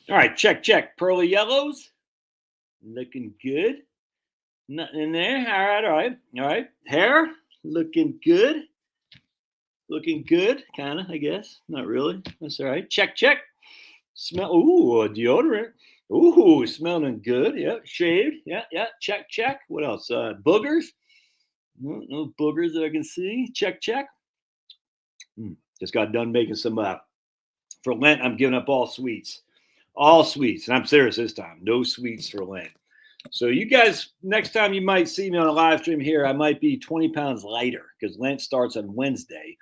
All right, check. Pearly yellows, looking good. Nothing in there. All right. Hair, looking good. Looking good, kind of, I guess. Not really. That's all right. Check. Smell. Ooh, a deodorant. Ooh, smelling good. Yeah, shaved. Yeah. Check. What else? Boogers. No boogers that I can see. Check. Just got done making some for Lent. I'm giving up all sweets, and I'm serious this time. No sweets for Lent. So you guys, next time you might see me on a live stream here, I might be 20 pounds lighter because Lent starts on Wednesday,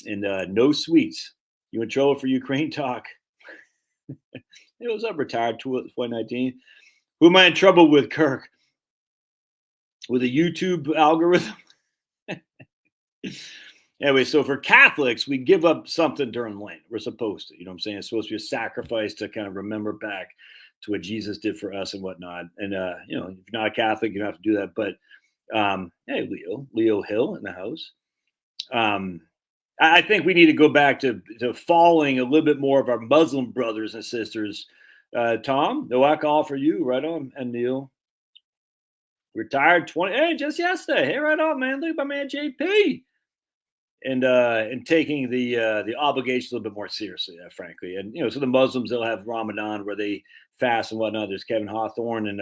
and no sweets. You in trouble for Ukraine talk? It was up retired 2019. Who am I in trouble with, Kirk? With a YouTube algorithm? Anyway, so for Catholics, we give up something during Lent. We're supposed to, you know what I'm saying? It's supposed to be a sacrifice to kind of remember back to what Jesus did for us and whatnot. And, if you're not a Catholic, you don't have to do that. But, hey, Leo Hill in the house. I think we need to go back to following a little bit more of our Muslim brothers and sisters. Tom, no alcohol for you. Right on. And Neil. Retired 20. Hey, just yesterday. Hey, right on, man. Look at my man JP. And taking the obligations a little bit more seriously, frankly. And so the Muslims, they'll have Ramadan where they fast and whatnot. There's Kevin Hawthorne, and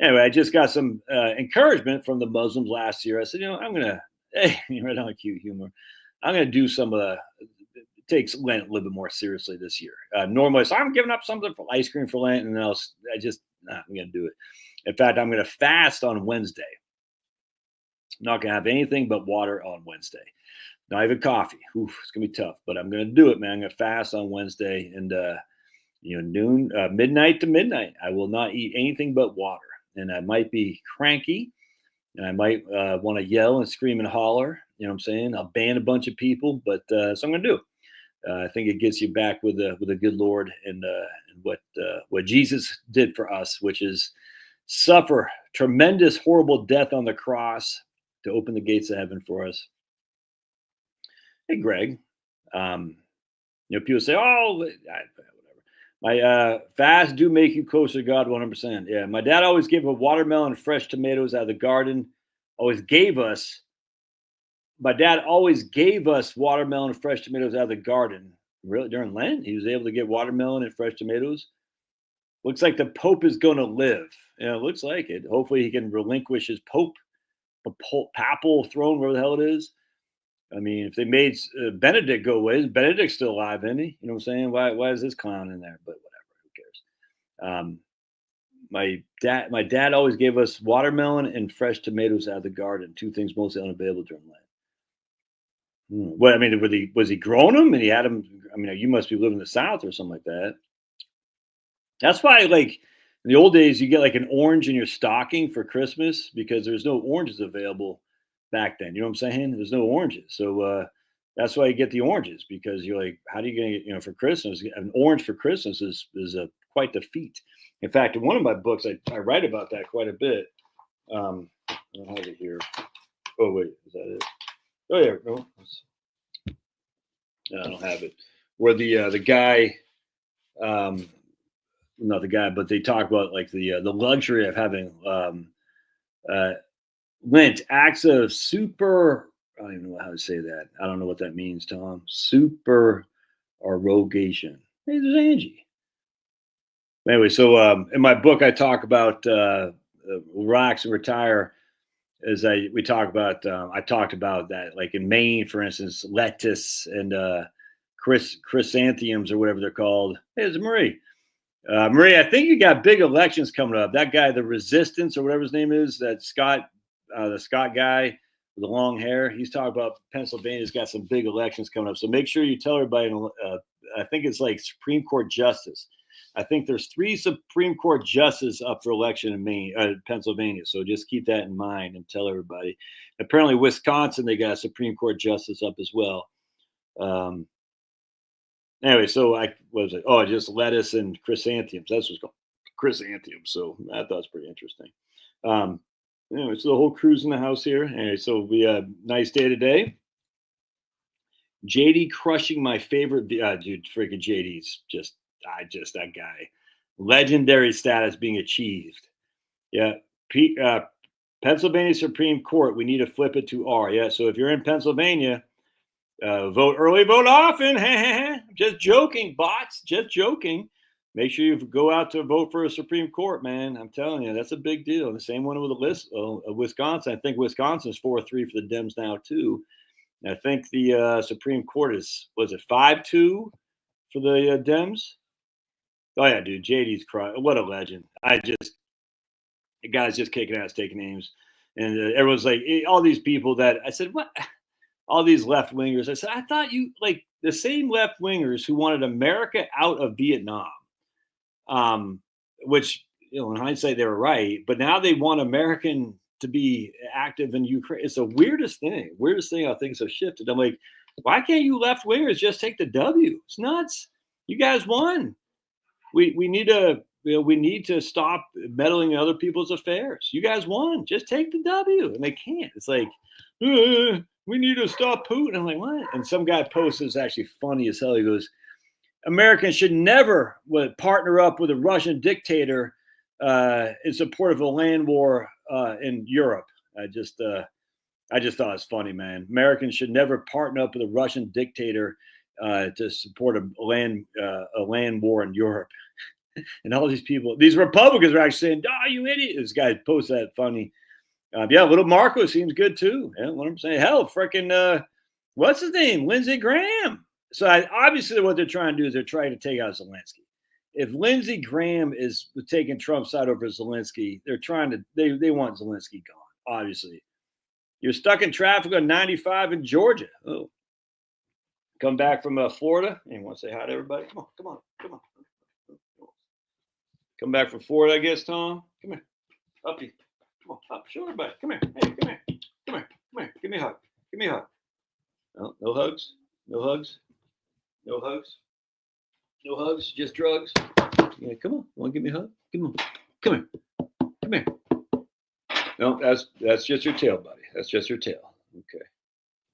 anyway, I just got some encouragement from the Muslims last year. I said, I'm gonna right on cute humor. I'm gonna do some takes Lent a little bit more seriously this year. Normally, so I'm giving up something for ice cream for Lent, and then I'm gonna do it. In fact, I'm gonna fast on Wednesday. I'm not gonna have anything but water on Wednesday. Not even coffee. Oof, it's gonna be tough, but I'm gonna do it, man. I'm gonna fast on Wednesday, and noon, midnight to midnight. I will not eat anything but water, and I might be cranky, and I might want to yell and scream and holler. You know what I'm saying? I'll ban a bunch of people, but so I'm gonna do. I think it gets you back with a good Lord and what Jesus did for us, which is suffer tremendous, horrible death on the cross to open the gates of heaven for us. Hey, Greg. People say, "Oh, whatever." My fasts do make you closer to God, 100%. Yeah, my dad always gave a watermelon and fresh tomatoes out of the garden. My dad always gave us watermelon and fresh tomatoes out of the garden. Really, during Lent, he was able to get watermelon and fresh tomatoes. Looks like the Pope is going to live. It looks like it. Hopefully, he can relinquish his papal throne, wherever the hell it is. I mean, if they made Benedict go away, Benedict's still alive, isn't he? You know what I'm saying? Why is this clown in there? But whatever, who cares? My dad always gave us watermelon and fresh tomatoes out of the garden, two things mostly unavailable during Lent. What I mean, was he growing them and he had them? I mean, you must be living in the South or something like that. That's why, like in the old days, you get like an orange in your stocking for Christmas because there's no oranges available back then. You know what I'm saying? There's no oranges. So that's why you get the oranges because you're like, how do you get, for Christmas? An orange for Christmas is quite the feat. In fact, in one of my books, I write about that quite a bit. I don't have it here. Oh, wait, is that it? Oh, yeah. No, I don't have it. Where the guy, not the guy, but they talk about like the luxury of having Lent, acts of super. I don't even know how to say that. I don't know what that means, Tom. Super arrogation. Hey, there's Angie. Anyway, so in my book, I talk about relax and retire. I talked about that, like in Maine, for instance, lettuce and chrysanthemums or whatever they're called. Hey, it's Marie. Marie, I think you got big elections coming up. That guy, the Resistance or whatever his name is, that Scott, the Scott guy with the long hair, he's talking about Pennsylvania's got some big elections coming up. So make sure you tell everybody. I think it's like Supreme Court justice. I think there's 3 Supreme Court justices up for election in Pennsylvania. So just keep that in mind and tell everybody. Apparently, Wisconsin, they got a Supreme Court justice up as well. Anyway, so what was it? Oh, just lettuce and chrysanthemums. That's what's called chrysanthemums. So I thought it was pretty interesting. Anyway, so the whole crew's in the house here. Anyway, so we had a nice day today. JD crushing my favorite. Dude, freaking JD's just, that guy, legendary status being achieved. Yeah, Pennsylvania Supreme Court. We need to flip it to R. Yeah, so if you're in Pennsylvania, vote early, vote often. Just joking, bots. Just joking. Make sure you go out to vote for a Supreme Court, man. I'm telling you, that's a big deal. The same one with the list of Wisconsin. I think Wisconsin's 4-3 for the Dems now too. And I think the Supreme Court was it 5-2 for the Dems? Oh yeah, dude, JD's crying. What a legend! The guy's just kicking ass, taking names, and everyone's like, all these people that I said, what? All these left wingers. I said, I thought you like the same left wingers who wanted America out of Vietnam, which in hindsight they were right, but now they want American to be active in Ukraine. It's the weirdest thing. Weirdest thing how things have shifted. I'm like, why can't you left wingers just take the W? It's nuts. You guys won. We need to we need to stop meddling in other people's affairs. You guys won. Just take the W, and they can't. It's like we need to stop Putin. I'm like, what? And some guy posted, it's actually funny as hell. He goes, Americans should never partner up with a Russian dictator in support of a land war in Europe. I just thought it was funny, man. Americans should never partner up with a Russian dictator to support a land war in Europe. And all these people, these Republicans are actually saying, "Oh, you idiot!" This guy posted that funny. Yeah, little Marco seems good too. Yeah, what I'm saying, hell, freaking what's his name, Lindsey Graham. So obviously, what they're trying to do is they're trying to take out Zelensky. If Lindsey Graham is taking Trump's side over Zelensky, they're trying to they want Zelensky gone. Obviously, you're stuck in traffic on 95 in Georgia. Oh, come back from Florida. And you want to say hi to everybody? Come on. Come back from Florida, I guess, Tom. Come here. Uppy. Come on, up. Show everybody. Come here. Hey, come here. Come here. Come here. Give me a hug. Give me a hug. No hugs. No hugs. No hugs. No hugs. Just drugs. Yeah, come on. Want to give me a hug? Come on. Come here. Come here. No, that's just your tail, buddy. That's just your tail. Okay.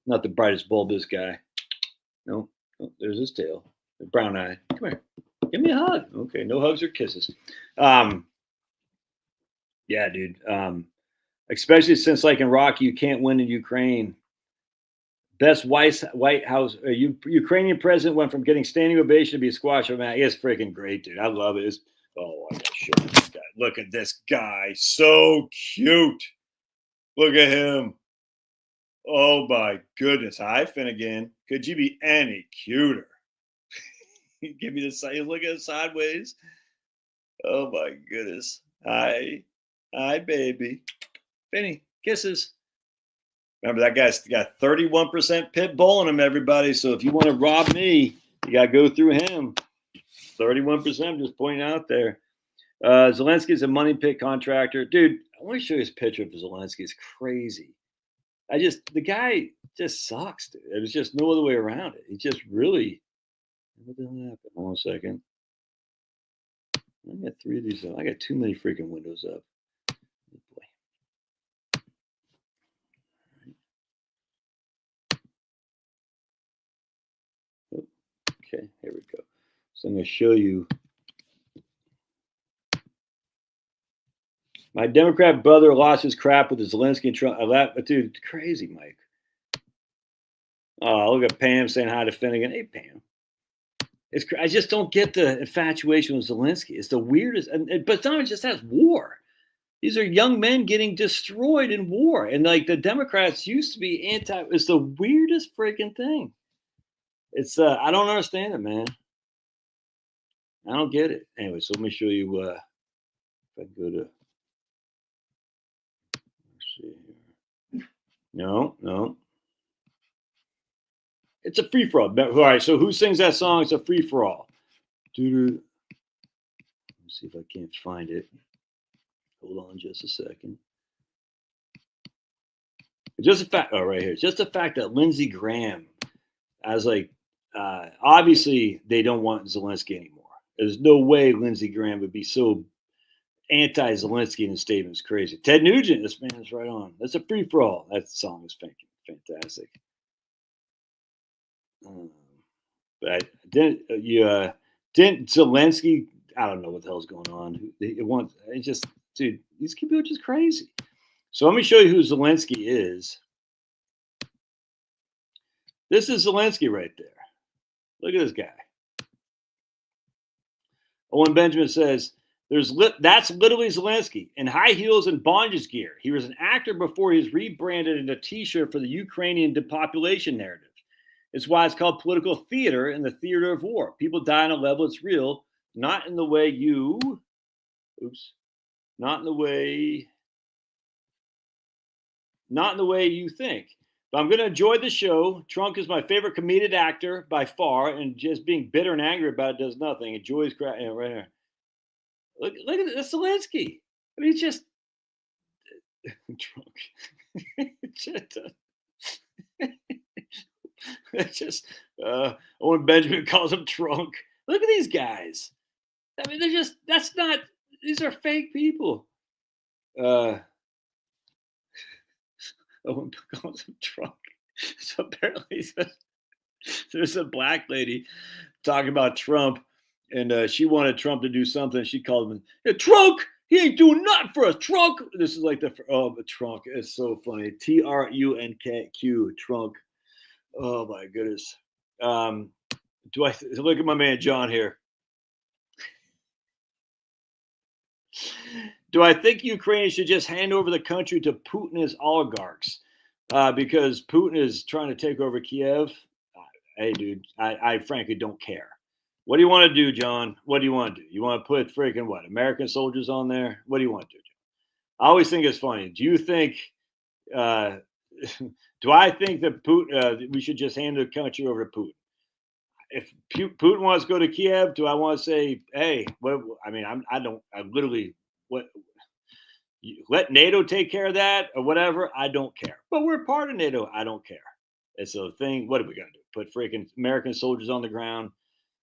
Not the brightest bulbous guy. No, there's his tail. The brown eye. Come here. Give me a hug. Okay, no hugs or kisses. Yeah, dude. Especially since, like in Rocky, you can't win in Ukraine. Best White House Ukrainian president went from getting standing ovation to be squashed. Man, it's freaking great, dude. I love it. I gotta show this guy. Look at this guy, so cute. Look at him. Oh my goodness. Hi, Finnegan. Could you be any cuter? Give me the side. Look at it sideways. Oh my goodness. Hi, baby. Finny, kisses. Remember that guy's got 31% pit bull in him, everybody. So if you want to rob me, you got to go through him. 31%. I'm just pointing out there. Zelensky's a money pit contractor, dude. I want to show you this picture of Zelensky. It's crazy. The guy just sucks, dude. There's just no other way around it. He just really. What the hell happened? Hold on a second. I got 3 of these. I got too many freaking windows up. Oh boy. Oh, okay, here we go. So I'm going to show you. My Democrat brother lost his crap with the Zelensky and Trump. Dude, crazy, Mike. Oh, look at Pam saying hi to Finnegan. Hey, Pam. I just don't get the infatuation with Zelensky. It's the weirdest. But it's not just that war. These are young men getting destroyed in war. And like the Democrats used to be anti. It's the weirdest freaking thing. It's I don't understand it, man. I don't get it. Anyway, so let me show you if I go to let's see here. No. It's a free for all. All right, so who sings that song? It's a free for all. Let me see if I can't find it. Hold on just a second. Just a fact. Oh, right here. Just the fact that Lindsey Graham, as like, obviously they don't want Zelensky anymore. There's no way Lindsey Graham would be so anti-Zelensky in his statement. It's crazy. Ted Nugent, this man is right on. That's a free for all. That song is fantastic. But then Didn't Zelensky? I don't know what the hell's going on. It just, dude, these people are just crazy. So let me show you who Zelensky is. This is Zelensky right there. Look at this guy. Owen Benjamin says, that's literally Zelensky in high heels and bondage gear. He was an actor before he was rebranded in a t-shirt for the Ukrainian depopulation narrative. It's why it's called political theater and the theater of war. People die on a level it's real, not in the way not in the way you think. But I'm going to enjoy the show. Trump is my favorite comedic actor by far, and just being bitter and angry about it does nothing. Enjoy his crap. Right here. Look at this Zelensky. I mean, he's just drunk. It's just Owen Benjamin calls him drunk. Look at these guys. I mean, these are fake people. Owen calls him drunk. So apparently there's a black lady talking about Trump, and she wanted Trump to do something. She called him Trunk. He ain't doing nothing for us. Trunk. This is like the Trunk. It's so funny. TRUNQ. Trunk. Oh my goodness. Look at my man John here? Do I think Ukraine should just hand over the country to Putin and his oligarchs because Putin is trying to take over Kiev? Hey, dude, I frankly don't care. What do you want to do, John? What do you want to do? You want to put freaking what? American soldiers on there? What do you want to do, John? I always think it's funny. Do you think? Do I think that Putin? We should just hand the country over to Putin? If Putin wants to go to Kiev, do I want to say, hey, what? I mean, I literally, what? Let NATO take care of that or whatever. I don't care. But we're part of NATO. I don't care. It's a thing. What are we going to do? Put freaking American soldiers on the ground?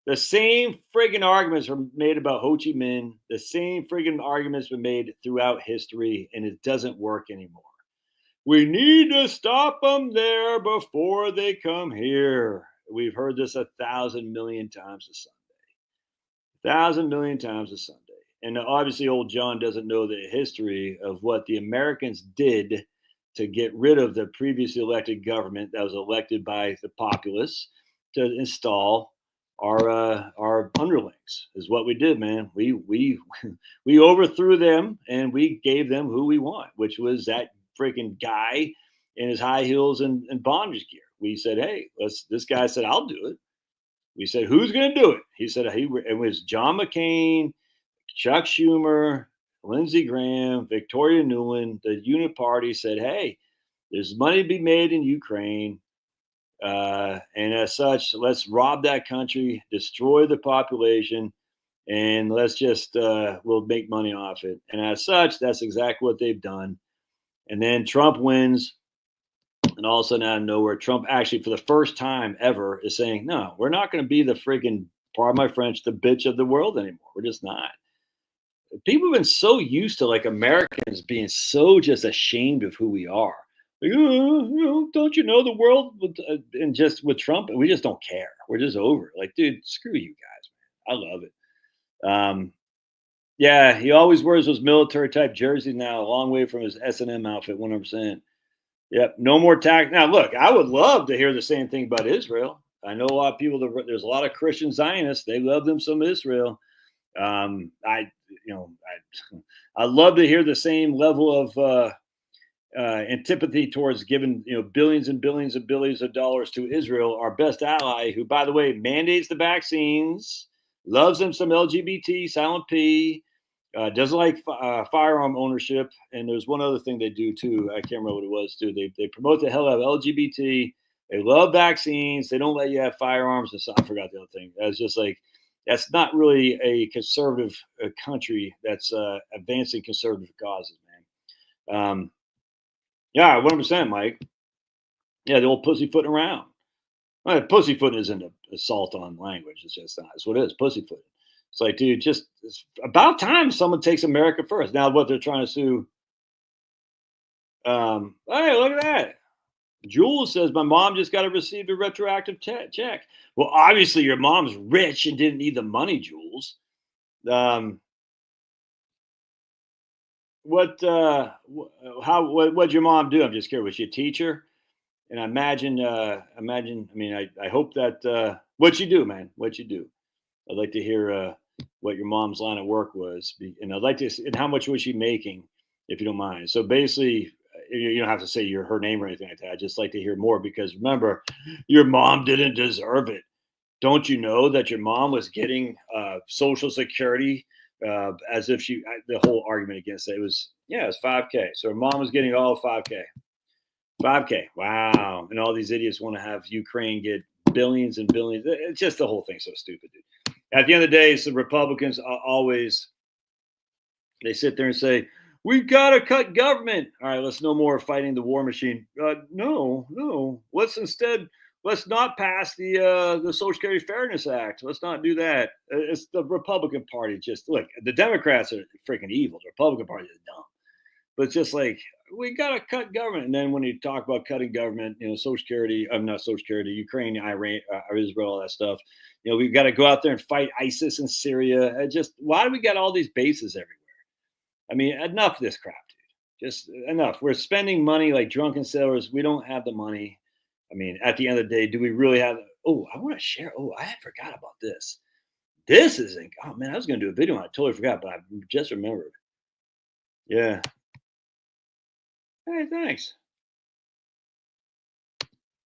The same friggin' arguments were made about Ho Chi Minh. The same friggin' arguments were made throughout history, and it doesn't work anymore. We need to stop them there before they come here. We've heard this 1,000 million times a Sunday. 1,000 million times a Sunday. And obviously old John doesn't know the history of what the Americans did to get rid of the previously elected government that was elected by the populace to install our underlings. Is what we did, man. We overthrew them and we gave them who we want, which was that freaking guy in his high heels and bondage gear. We said, hey, this guy said, I'll do it. We said, who's going to do it? He said, it was John McCain, Chuck Schumer, Lindsey Graham, Victoria Nuland. The Unit Party said, hey, there's money to be made in Ukraine. And as such, let's rob that country, destroy the population, and let's just, we'll make money off it. And as such, that's exactly what they've done. And then Trump wins. And all of a sudden, out of nowhere, Trump actually, for the first time ever, is saying, no, we're not going to be the freaking, pardon my French, the bitch of the world anymore. We're just not. People have been so used to like Americans being so just ashamed of who we are. Like, don't you know the world? And just with Trump, we just don't care. We're just over it. Like, dude, screw you guys, man. I love it. Yeah, he always wears those military type jerseys now, a long way from his S&M outfit, 100%. Yep, no more tax. Now, look, I would love to hear the same thing about Israel. I know a lot of people. There's a lot of Christian Zionists. They love them some Israel. I love to hear the same level of antipathy towards giving billions and billions and billions of dollars to Israel, our best ally, who, by the way, mandates the vaccines, loves them some LGBT, silent P, doesn't like firearm ownership, and there's one other thing they do too. I can't remember what it was too. They promote the hell out of LGBT. They love vaccines. They don't let you have firearms. And so I forgot the other thing. That's just like, that's not really a conservative country that's advancing conservative causes, man. Yeah, 100%, Mike. Yeah, the old pussyfooting around. Well, pussyfooting isn't an assault on language. It's just not. It's what it is, pussyfooting. It's like, dude, it's about time someone takes America first. Now, what they're trying to sue. Hey, look at that. Jules says, my mom just got to receive a retroactive check. Well, obviously your mom's rich and didn't need the money, Jules. What'd your mom do? I'm just curious. Was she a teacher? And I imagine, I mean, I hope that, what'd you do, man? What'd you do? I'd like to hear what your mom's line of work was. And I'd like to, and how much was she making, if you don't mind. So basically, you don't have to say her name or anything like that. I'd just like to hear more because remember, your mom didn't deserve it. Don't you know that your mom was getting Social Security as if the whole argument against it was, it was 5K. So her mom was getting all 5K. 5K. Wow. And all these idiots want to have Ukraine get billions and billions. It's just the whole thing's so stupid, dude. At the end of the day, the Republicans always, they sit there and say, we've got to cut government. All right, let's no more fighting the war machine. No. Let's not pass the Social Security Fairness Act. Let's not do that. It's the Republican Party. Just look, the Democrats are freaking evil. The Republican Party is dumb. But it's just like, we got to cut government. And then when you talk about cutting government, Social Security, not Social Security, Ukraine, Iran, Israel, all that stuff, we've got to go out there and fight ISIS in Syria. Why do we got all these bases everywhere? I mean, enough of this crap, dude. Just enough. We're spending money like drunken sailors. We don't have the money. I mean, at the end of the day, do we really have? Oh, I want to share. Oh, I forgot about this. This is, oh man, I was going to do a video on it. I totally forgot, but I just remembered. Yeah. Hey, thanks.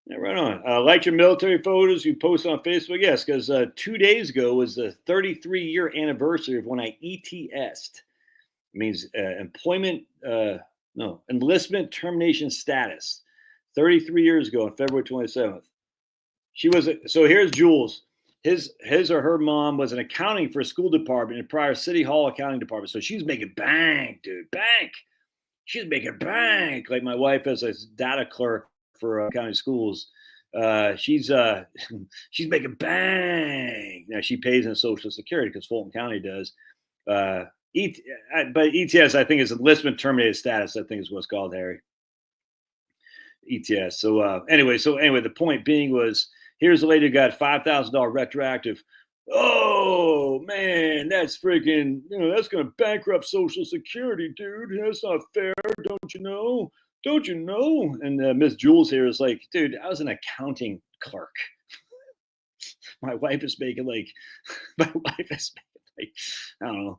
Yeah, right on. Like your military photos you post on Facebook? Yes, because 2 days ago was the 33-year anniversary of when I ETS'd. It means enlistment termination status. 33 years ago on February 27th. So here's Jules. His or her mom was an accounting for a school department in prior city hall accounting department. So she's making bank, dude, bank. She's making bank. Like my wife as a data clerk for county schools. She's making bank. Now she pays in Social Security because Fulton County does. But ETS, I think, is enlistment terminated status. I think is what's called, Harry. ETS. So anyway, the point being was, here's a lady who got $5,000 retroactive. Oh man, that's freaking, that's going to bankrupt Social Security, dude. That's not fair. Don't you know? And Miss Jules here is like, dude, I was an accounting clerk. My wife is making like, I don't know,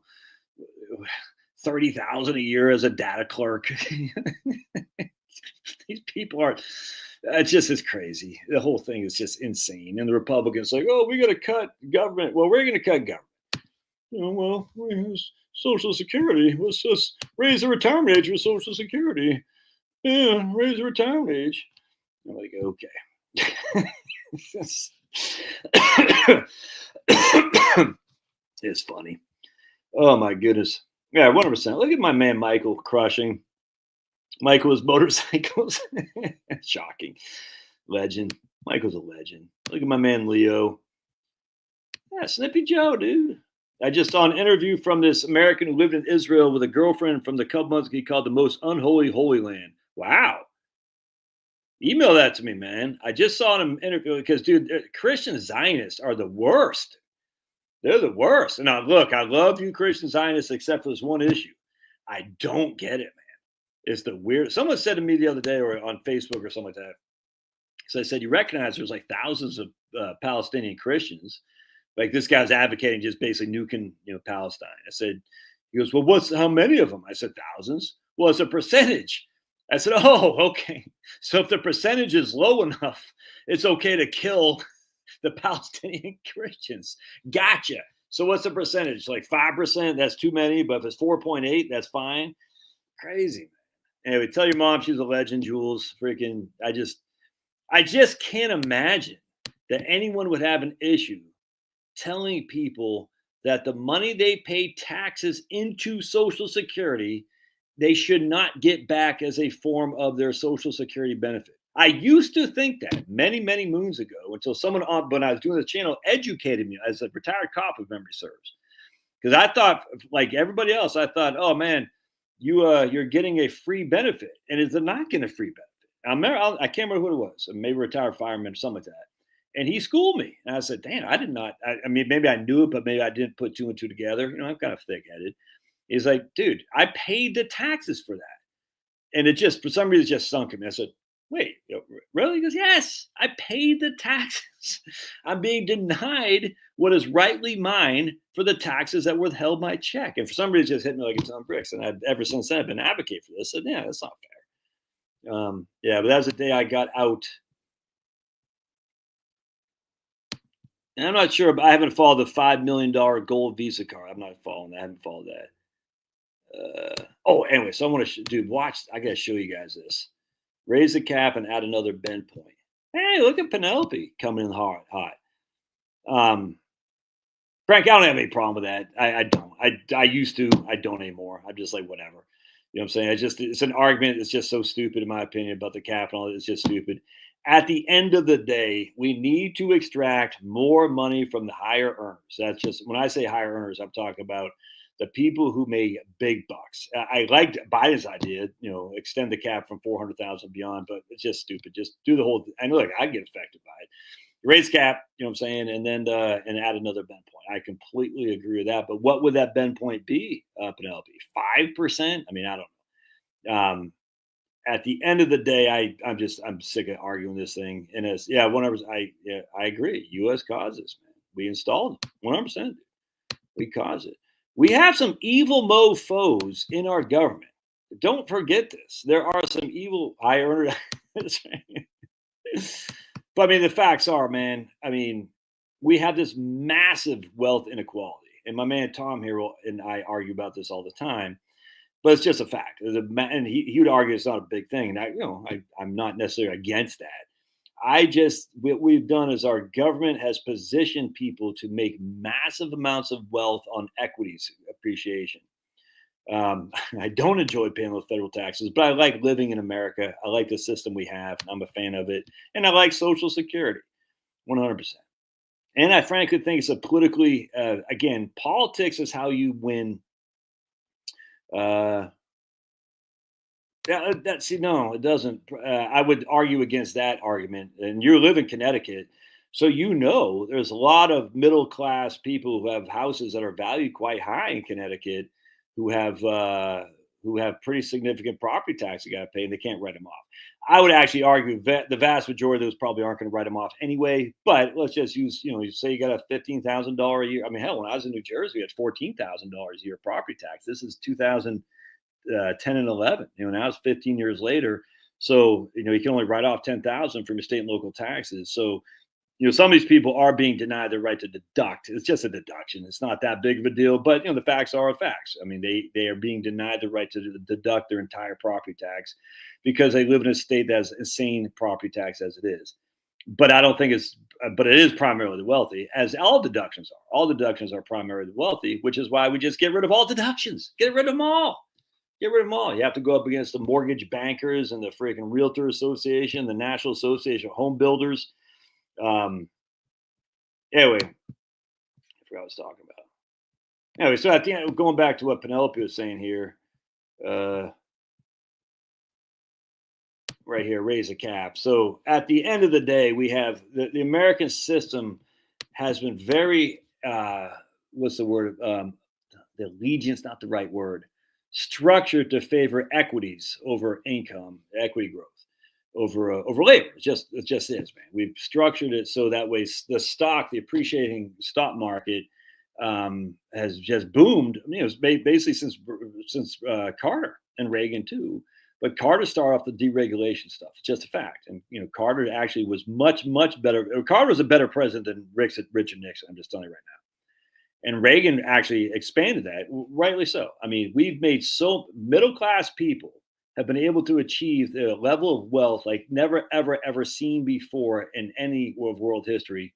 30,000 a year as a data clerk. These people are, it's crazy. The whole thing is just insane. And the Republicans like, oh, we got to cut government. Well, we're going to cut government. Social Security. Let's just raise the retirement age for Social Security. Yeah, raise the retirement age. I'm like, okay. It's funny. Oh my goodness. Yeah, 100%. Look at my man Michael crushing. Michael's motorcycles. Shocking. Legend. Michael's a legend. Look at my man Leo. Yeah, Snippy Joe, dude. I just saw an interview from this American who lived in Israel with a girlfriend from the couple months he called the most unholy Holy Land. Wow. Email that to me, man. I just saw him interview because, dude, Christian Zionists are the worst. They're the worst. And look, I love you Christian Zionists except for this one issue. I don't get it, man. It's the weird. Someone said to me the other day or on Facebook or something like that. So I said, you recognize there's like thousands of Palestinian Christians. Like this guy's advocating just basically nuking, Palestine. I said, he goes, well, how many of them? I said, thousands. Well, it's a percentage. I said, oh, okay. So if the percentage is low enough, it's okay to kill the Palestinian Christians. Gotcha. So what's the percentage? Like 5%? That's too many. But if it's 4.8, that's fine. Crazy, man. Anyway, tell your mom she's a legend, Jules. Freaking, I just can't imagine that anyone would have an issue telling people that the money they pay taxes into Social Security, they should not get back as a form of their Social Security benefit. I used to think that many, many moons ago until someone when I was doing the channel educated me as a retired cop, if memory serves. Because I thought, like everybody else, I thought, oh man, you're getting a free benefit, and it's not getting a free benefit. I can't remember who it was, maybe a retired fireman or something like that. And he schooled me. And I said, damn, I did not. I mean, maybe I knew it, but maybe I didn't put two and two together. I'm kind of thick headed. He's like, dude, I paid the taxes for that. And it just, for some reason, it just sunk in me. I said, wait, really? He goes, yes, I paid the taxes. I'm being denied what is rightly mine for the taxes that withheld my check. And for some reason, it just hit me like a ton of bricks. And ever since then, I've been advocating for this. I said, yeah, that's not fair. Yeah, but that was the day I got out. And I'm not sure, but I haven't followed the $5 million gold Visa card. I'm not following that. I haven't followed that. Anyway, so I want to, dude, watch. I got to show you guys this. Raise the cap and add another bend point. Hey, look at Penelope coming in hot. Frank, I don't have any problem with that. I don't. I used to. I don't anymore. I'm just like, whatever. You know what I'm saying? It's an argument that's just so stupid, in my opinion, about the cap and all that. It's just stupid. At the end of the day, we need to extract more money from the higher earners. That's just, when I say higher earners, I'm talking about the people who make big bucks. I liked Biden's idea, extend the cap from 400,000 beyond, but it's just stupid. Just do the whole thing. I know, like, I get affected by it. Raise cap, you know what I'm saying, and then and add another bend point. I completely agree with that. But what would that bend point be, Penelope? 5%? I mean, I don't know. At the end of the day, I'm sick of arguing this thing. And I agree. U.S. causes, man. We installed it 100%. We cause it. We have some evil mofos in our government. Don't forget this. There are some evil high earners. But I mean, the facts are, man. I mean, we have this massive wealth inequality, and my man Tom here and I argue about this all the time. But it's just a fact. And he would argue it's not a big thing. And I'm not necessarily against that. What we've done is our government has positioned people to make massive amounts of wealth on equities appreciation. I don't enjoy paying those federal taxes, but I like living in America. I like the system we have. I'm a fan of it. And I like Social Security, 100%. And I frankly think it's a politically, again, politics is how you win. No, it doesn't. I would argue against that argument. And you live in Connecticut, so there's a lot of middle class people who have houses that are valued quite high in Connecticut, who have pretty significant property tax they got to pay, and they can't write them off. I would actually argue that the vast majority of those probably aren't going to write them off anyway. But let's just use, you say you got a $15,000 a year. I mean, hell, when I was in New Jersey, we had $14,000 a year property tax. This is 2010 and 11. Now it's 15 years later. So, you can only write off 10,000 from your state and local taxes. So, some of these people are being denied their right to deduct. It's just a deduction. It's not that big of a deal, but the facts are facts. I mean, they are being denied the right to deduct their entire property tax because they live in a state that has insane property tax as it is. But I don't think but it is primarily the wealthy, as all deductions are. All deductions are primarily the wealthy, which is why we just get rid of all deductions. Get rid of them all. Get rid of them all. You have to go up against the mortgage bankers and the freaking Realtor Association, the National Association of Home Builders. Anyway, I forgot what I was talking about. Anyway, so at the end, going back to what Penelope was saying here, right here, raise a cap. So at the end of the day, we have the American system has been very, what's the word? The allegiance, not the right word, structured to favor equities over income, equity growth. Over labor. It just is, man. We've structured it so that way the appreciating stock market has just boomed. I mean, it was basically since Carter and Reagan too. But Carter started off the deregulation stuff. It's just a fact. And Carter actually was much better. Carter was a better president than Richard Nixon. I'm just telling you right now. And Reagan actually expanded that, rightly so. I mean, we've made middle class people have been able to achieve the level of wealth like never, ever seen before in any of world history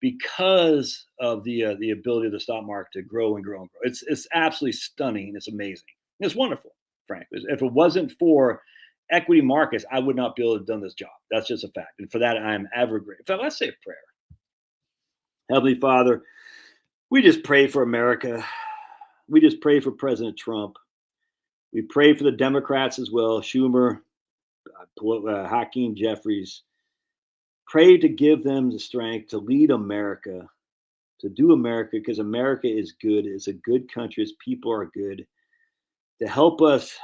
because of the ability of the stock market to grow and grow and grow. It's absolutely stunning. It's amazing. It's wonderful, frankly. If it wasn't for equity markets, I would not be able to have done this job. That's just a fact. And for that, I am ever grateful. Let's say a prayer. Heavenly Father, we just pray for America. We just pray for President Trump. We pray for the Democrats as well, Schumer, Hakeem Jeffries, pray to give them the strength to lead America, to do America, because America is good. It's a good country. Its people are good. To help us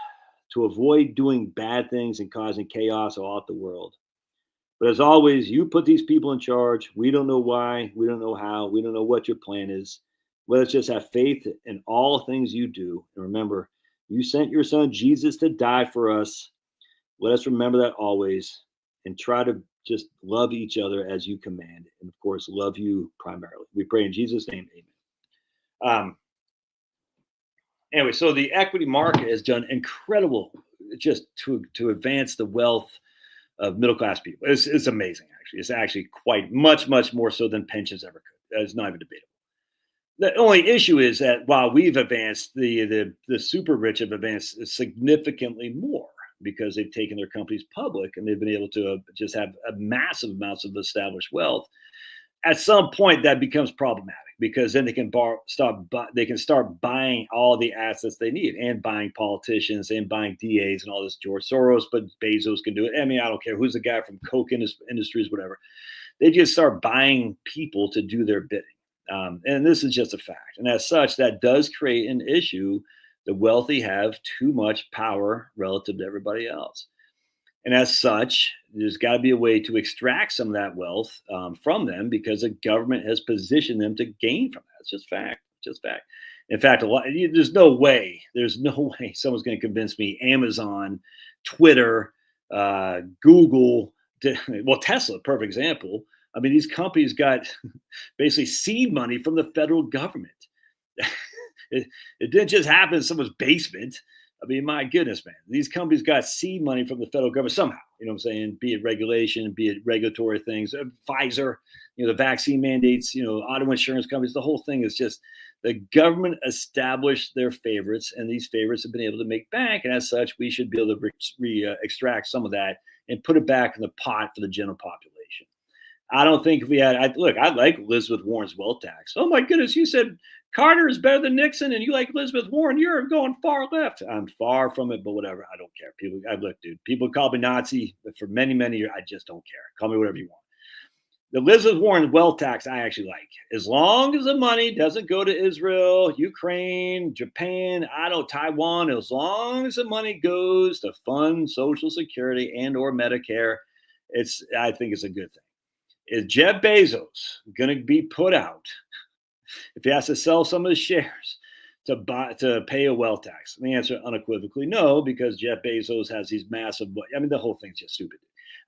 to avoid doing bad things and causing chaos all out the world. But as always, you put these people in charge. We don't know why. We don't know how. We don't know what your plan is. Let us just have faith in all things you do. And remember, you sent your son Jesus to die for us. Let us remember that always and try to just love each other as you command. And of course, love you primarily. We pray in Jesus' name, amen. Anyway, so the equity market has done incredible just to advance the wealth of middle-class people. It's amazing, actually. It's actually quite much more so than pensions ever could. It's not even debatable. The only issue is that while we've advanced, the super rich have advanced significantly more because they've taken their companies public and they've been able to just have massive amounts of established wealth. At some point, that becomes problematic because then they can start buying all the assets they need and buying politicians and buying DAs and all this. George Soros, but Bezos can do it. I mean, I don't care who's the guy from Coke Industries, whatever. They just start buying people to do their bidding. And this is just a fact. And as such, that does create an issue. The wealthy have too much power relative to everybody else. And as such, there's got to be a way to extract some of that wealth from them because the government has positioned them to gain from that. It's just fact. Just fact. In fact, there's no way someone's going to convince me Amazon, Twitter, Google, Tesla, perfect example. I mean, these companies got basically seed money from the federal government. It didn't just happen in someone's basement. I mean, my goodness, man, these companies got seed money from the federal government somehow, you know what I'm saying? Be it regulation, be it regulatory things, Pfizer, the vaccine mandates, auto insurance companies, the whole thing is just the government established their favorites and these favorites have been able to make bank. And as such, we should be able to extract some of that and put it back in the pot for the general population. I don't think if we had, I like Elizabeth Warren's wealth tax. Oh my goodness, you said Carter is better than Nixon and you like Elizabeth Warren, you're going far left. I'm far from it, but whatever. I don't care. People call me Nazi, but for many, many years, I just don't care. Call me whatever you want. The Elizabeth Warren wealth tax, I actually like. As long as the money doesn't go to Israel, Ukraine, Japan, Taiwan, as long as the money goes to fund Social Security and or Medicare, I think it's a good thing. Is Jeff Bezos going to be put out if he has to sell some of his shares to pay a wealth tax? And the answer unequivocally no, because Jeff Bezos has these massive. I mean, the whole thing's just stupid.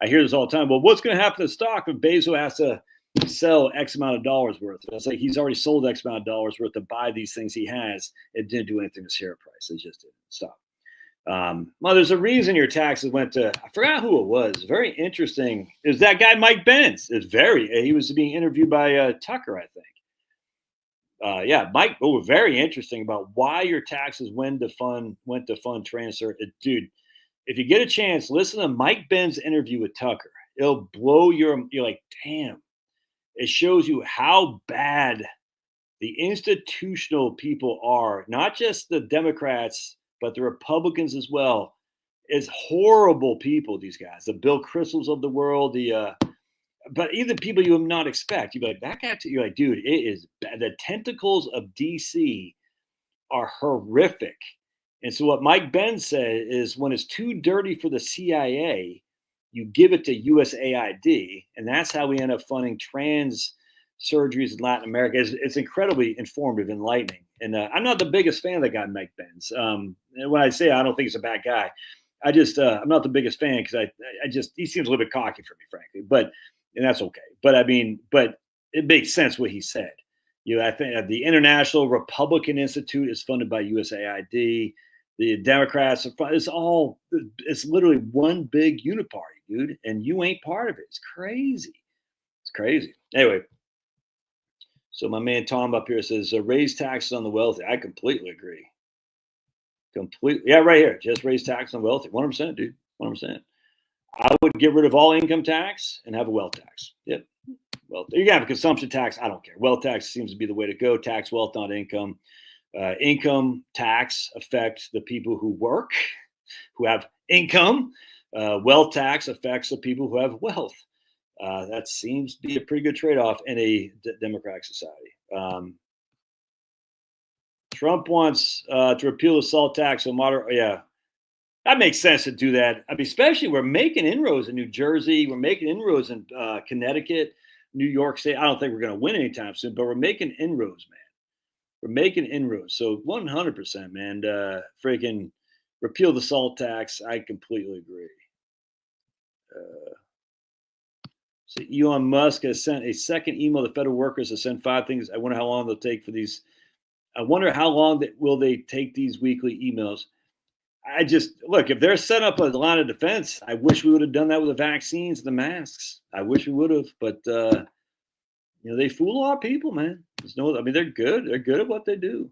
I hear this all the time. Well, what's going to happen to the stock if Bezos has to sell X amount of dollars worth? It's like he's already sold X amount of dollars worth to buy these things he has. It didn't do anything to share price. It just didn't stop. Well, there's a reason your taxes went to, I forgot who it was. Very interesting. Is that guy Mike Benz? He was being interviewed by Tucker, I think. Mike. Very interesting about why your taxes went to fund transfer. Dude, if you get a chance, listen to Mike Ben's interview with Tucker. It'll blow you're like, damn. It shows you how bad the institutional people are, not just the Democrats, but the Republicans as well. Is horrible people, these guys. The Bill Kristols of the world, but even people you would not expect. You'd be like, that guy, you're like, dude, it is bad. The tentacles of DC are horrific. And so what Mike Benz said is when it's too dirty for the CIA, you give it to USAID, and that's how we end up funding trans surgeries in Latin America. It's incredibly informative, enlightening. And I'm not the biggest fan of the guy, Mike Benz. And when I say I don't think he's a bad guy, I'm not the biggest fan because he seems a little bit cocky for me, frankly. And that's okay. But it makes sense what he said. I think the International Republican Institute is funded by USAID. The Democrats it's literally one big uniparty, dude, and you ain't part of it. It's crazy. It's crazy. Anyway. So my man Tom up here says, raise taxes on the wealthy. I completely agree. Completely. Yeah, right here. Just raise taxes on the wealthy. 100%, dude. 100%. I would get rid of all income tax and have a wealth tax. Yep. Well, you can have a consumption tax. I don't care. Wealth tax seems to be the way to go. Tax wealth, not income. Income tax affects the people who work, who have income. Wealth tax affects the people who have wealth. That seems to be a pretty good trade-off in a democratic society. Trump wants to repeal the salt tax. So yeah, that makes sense to do that. I mean, especially we're making inroads in New Jersey. We're making inroads in Connecticut, New York State. I don't think we're going to win anytime soon, but we're making inroads, man. We're making inroads. So 100%, man. Freaking repeal the salt tax. I completely agree. So Elon Musk has sent a second email to federal workers to send 5 things. I wonder how long they'll take for these. I wonder how long will they take these weekly emails. I just look, if they're setting up a line of defense, I wish we would have done that with the vaccines and the masks. I wish we would have, but they fool a lot of people, man. I mean, they're good. They're good at what they do.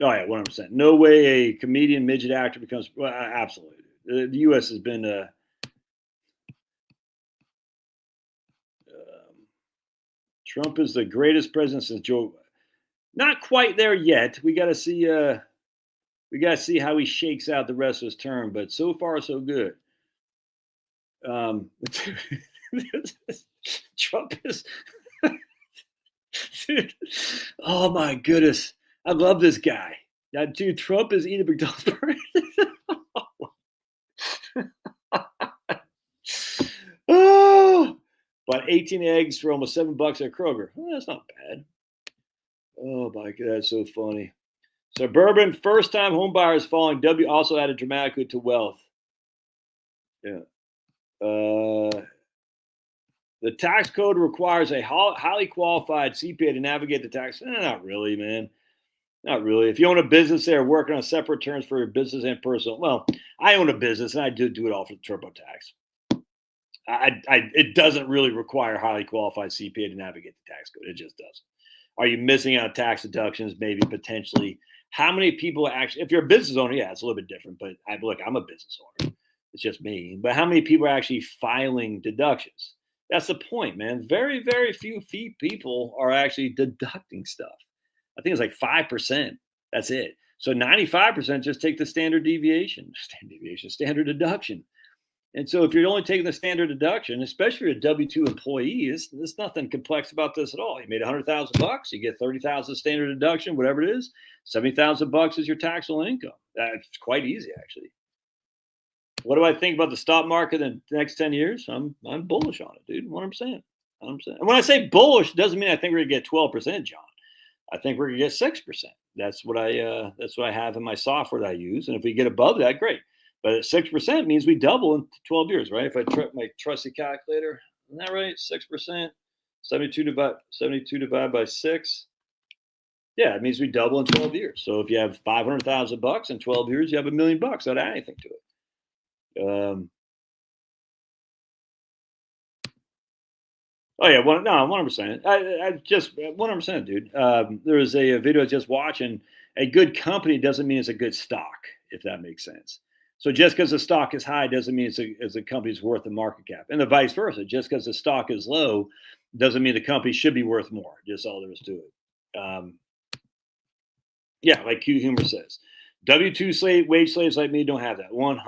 Oh yeah, 100%. No way a comedian midget actor becomes absolutely. The U.S. has been Trump is the greatest president since Joe. Not quite there yet. We got to see. We got to see how he shakes out the rest of his term. But so far, so good. Trump is. Dude, oh my goodness! I love this guy. Yeah, dude, Trump is eating McDonald's burger. Oh, bought 18 eggs for almost $7 at Kroger. Oh, that's not bad. Oh my god, that's so funny. Suburban first-time homebuyers falling. W also added dramatically to wealth. Yeah. The tax code requires a highly qualified CPA to navigate the tax. Not really, man. Not really. If you own a business, they're working on separate terms for your business and personal. Well, I own a business and I do it all for the TurboTax. It doesn't really require highly qualified CPA to navigate the tax code. It just doesn't. Are you missing out tax deductions? Maybe potentially. How many people actually? If you're a business owner, yeah, it's a little bit different. But look, I'm a business owner. It's just me. But how many people are actually filing deductions? That's the point, man. Very, very few people are actually deducting stuff. I think it's like 5%. That's it. So 95% just take the standard standard deduction. And so if you're only taking the standard deduction, especially if you're a W-2 employee, there's nothing complex about this at all. You made $100,000, you get 30,000 standard deduction, whatever it is. $70,000 is your taxable income. That's quite easy, actually. What do I think about the stock market in the next 10 years? I'm bullish on it, dude. 100%. 100%. And when I say bullish, it doesn't mean I think we're gonna get 12%, John. I think we're gonna get 6%. That's what I have in my software that I use. And if we get above that, great. But 6% means we double in 12 years, right? If I my trusty calculator, isn't that right? 6%, 72 divided by 6. Yeah, it means we double in 12 years. So if you have $500,000 in 12 years, you have $1 million. Not add anything to it. Oh yeah, 100%. I just 100%, dude. There was a video I was just watching. A good company doesn't mean it's a good stock, if that makes sense. So just because the stock is high doesn't mean it's a company's worth the market cap, and the vice versa. Just because the stock is low doesn't mean the company should be worth more. Just all there is to it. Yeah, like Q Humor says, W-2 wage slaves like me don't have that. 100%.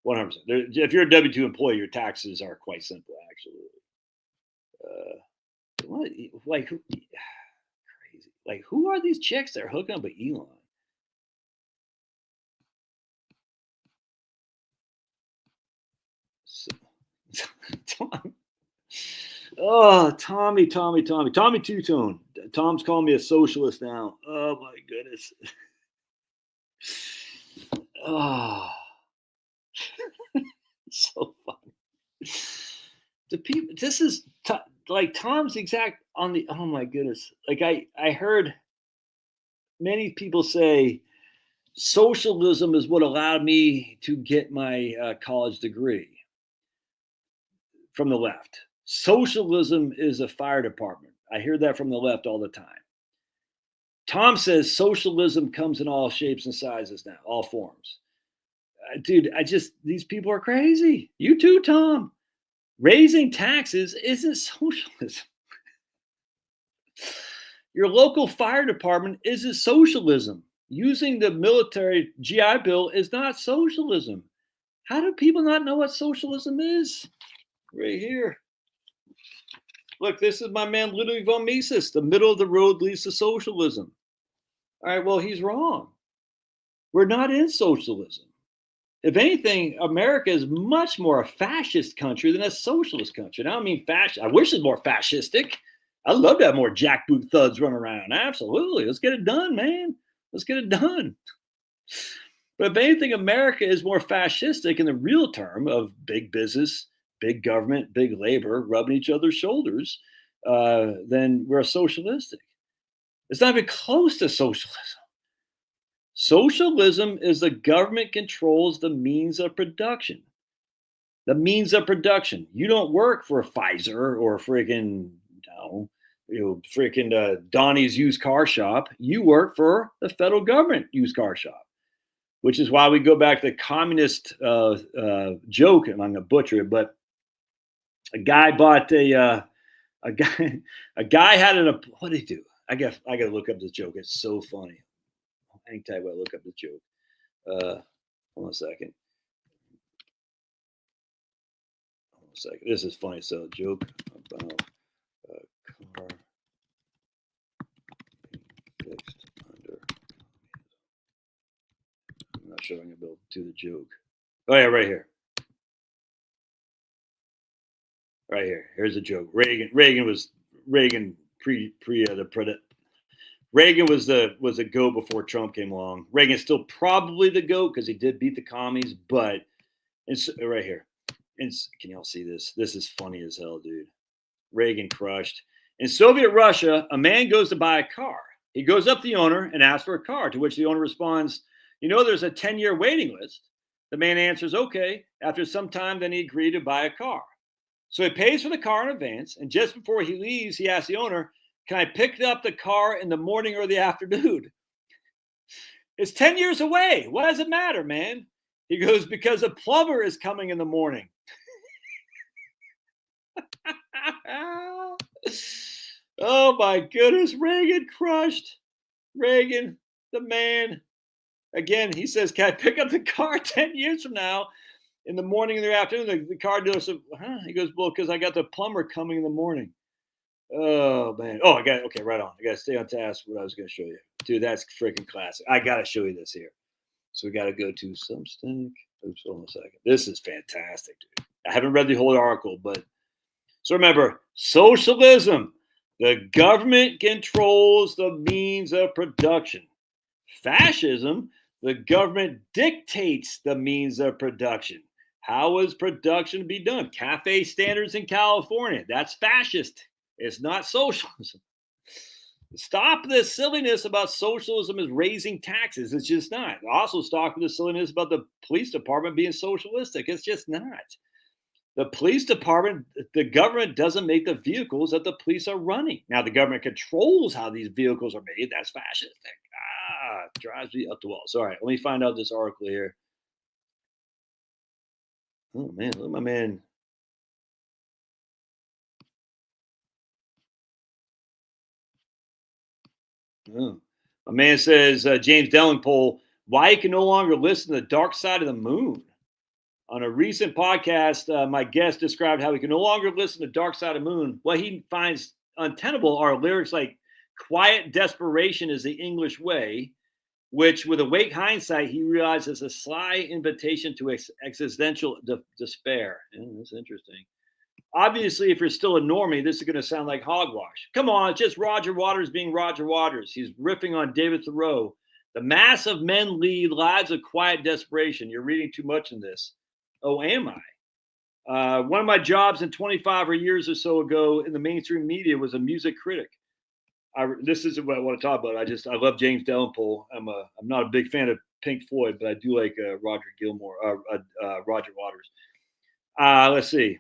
100%. If you're a W-2 employee, your taxes are quite simple, actually. Crazy. Like, who are these chicks that are hooking up with Elon? Tommy Two-Tone. Tom's calling me a socialist now. Oh my goodness. Oh, so funny. The people. This is like Tom's exact on the. Oh my goodness. Like I heard many people say socialism is what allowed me to get my college degree. From the left. Socialism is a fire department. I hear that from the left all the time. Tom says socialism comes in all shapes and sizes now, all forms. Dude, these people are crazy. You too, Tom. Raising taxes isn't socialism. Your local fire department isn't socialism. Using the military GI Bill is not socialism. How do people not know what socialism is? Right here. Look, this is my man Ludwig von Mises. The middle of the road leads to socialism. All right, well, he's wrong. We're not in socialism. If anything, America is much more a fascist country than a socialist country. And I don't mean fascist. I wish it was more fascistic. I'd love to have more jackboot thugs run around. Absolutely. Let's get it done, man. Let's get it done. But if anything, America is more fascistic in the real term of big business, big government, big labor rubbing each other's shoulders than we're socialistic. It's not even close to socialism. Socialism is the government controls the means of production. The means of production. You don't work for Pfizer or freaking, Donnie's used car shop. You work for the federal government used car shop, which is why we go back to the communist joke, and I'm going to butcher it, but a guy bought a guy had what did he do? I got to look up this joke. It's so funny. Hang tight while I look up the joke. Hold on a second. This is funny. So, joke about a car fixed under. I'm not sure I'm going to be able to do the joke. Oh, yeah, right here. Right here. Here's a joke. Reagan was Reagan was the GOAT before Trump came along. Reagan's still probably the GOAT because he did beat the commies, but it's right here. Can y'all see this? This is funny as hell, dude. Reagan crushed. In Soviet Russia, a man goes to buy a car. He goes up to the owner and asks for a car, to which the owner responds, there's a 10-year waiting list. The man answers, okay. After some time, then he agreed to buy a car. So he pays for the car in advance, and just before he leaves, he asks the owner, can I pick up the car in the morning or the afternoon? It's 10 years away. What does it matter, man? He goes, because a plumber is coming in the morning. Oh, my goodness. Reagan crushed. Reagan, the man. Again, he says, can I pick up the car 10 years from now in the morning or the afternoon? The car dealer said, He goes, well, because I got the plumber coming in the morning. Oh, man. Oh, okay, right on. I got to stay on task what I was going to show you. Dude, that's freaking classic. I got to show you this here. So we got to go to Substack. Oops, hold on a second. This is fantastic, dude. I haven't read the whole article, but so remember, socialism, the government controls the means of production. Fascism, the government dictates the means of production. How is production to be done? Cafe standards in California. That's fascist. It's not socialism. Stop this silliness about socialism is raising taxes. It's just not. Also stop this silliness about the police department being socialistic. It's just not. The police department, the government doesn't make the vehicles that the police are running. Now, the government controls how these vehicles are made. That's fascistic. Drives me up the walls. All right, let me find out this article here. Oh, man, look at my man. Oh. My man says, James Delingpole, why you can no longer listen to the dark side of the moon. On a recent podcast, my guest described how he can no longer listen to Dark Side of the Moon. What he finds untenable are lyrics like quiet desperation is the English way, which with awake hindsight, he realizes a sly invitation to existential despair. That's interesting. Obviously, if you're still a normie, this is going to sound like hogwash. Come on, it's just Roger Waters being Roger Waters. He's riffing on David Thoreau. The mass of men lead lives of quiet desperation. You're reading too much in this. Oh, am I? One of my jobs in 25 years or so ago in the mainstream media was a music critic. This isn't what I want to talk about. I love James Delingpole. I'm not a big fan of Pink Floyd, but I do like Roger Waters. Let's see.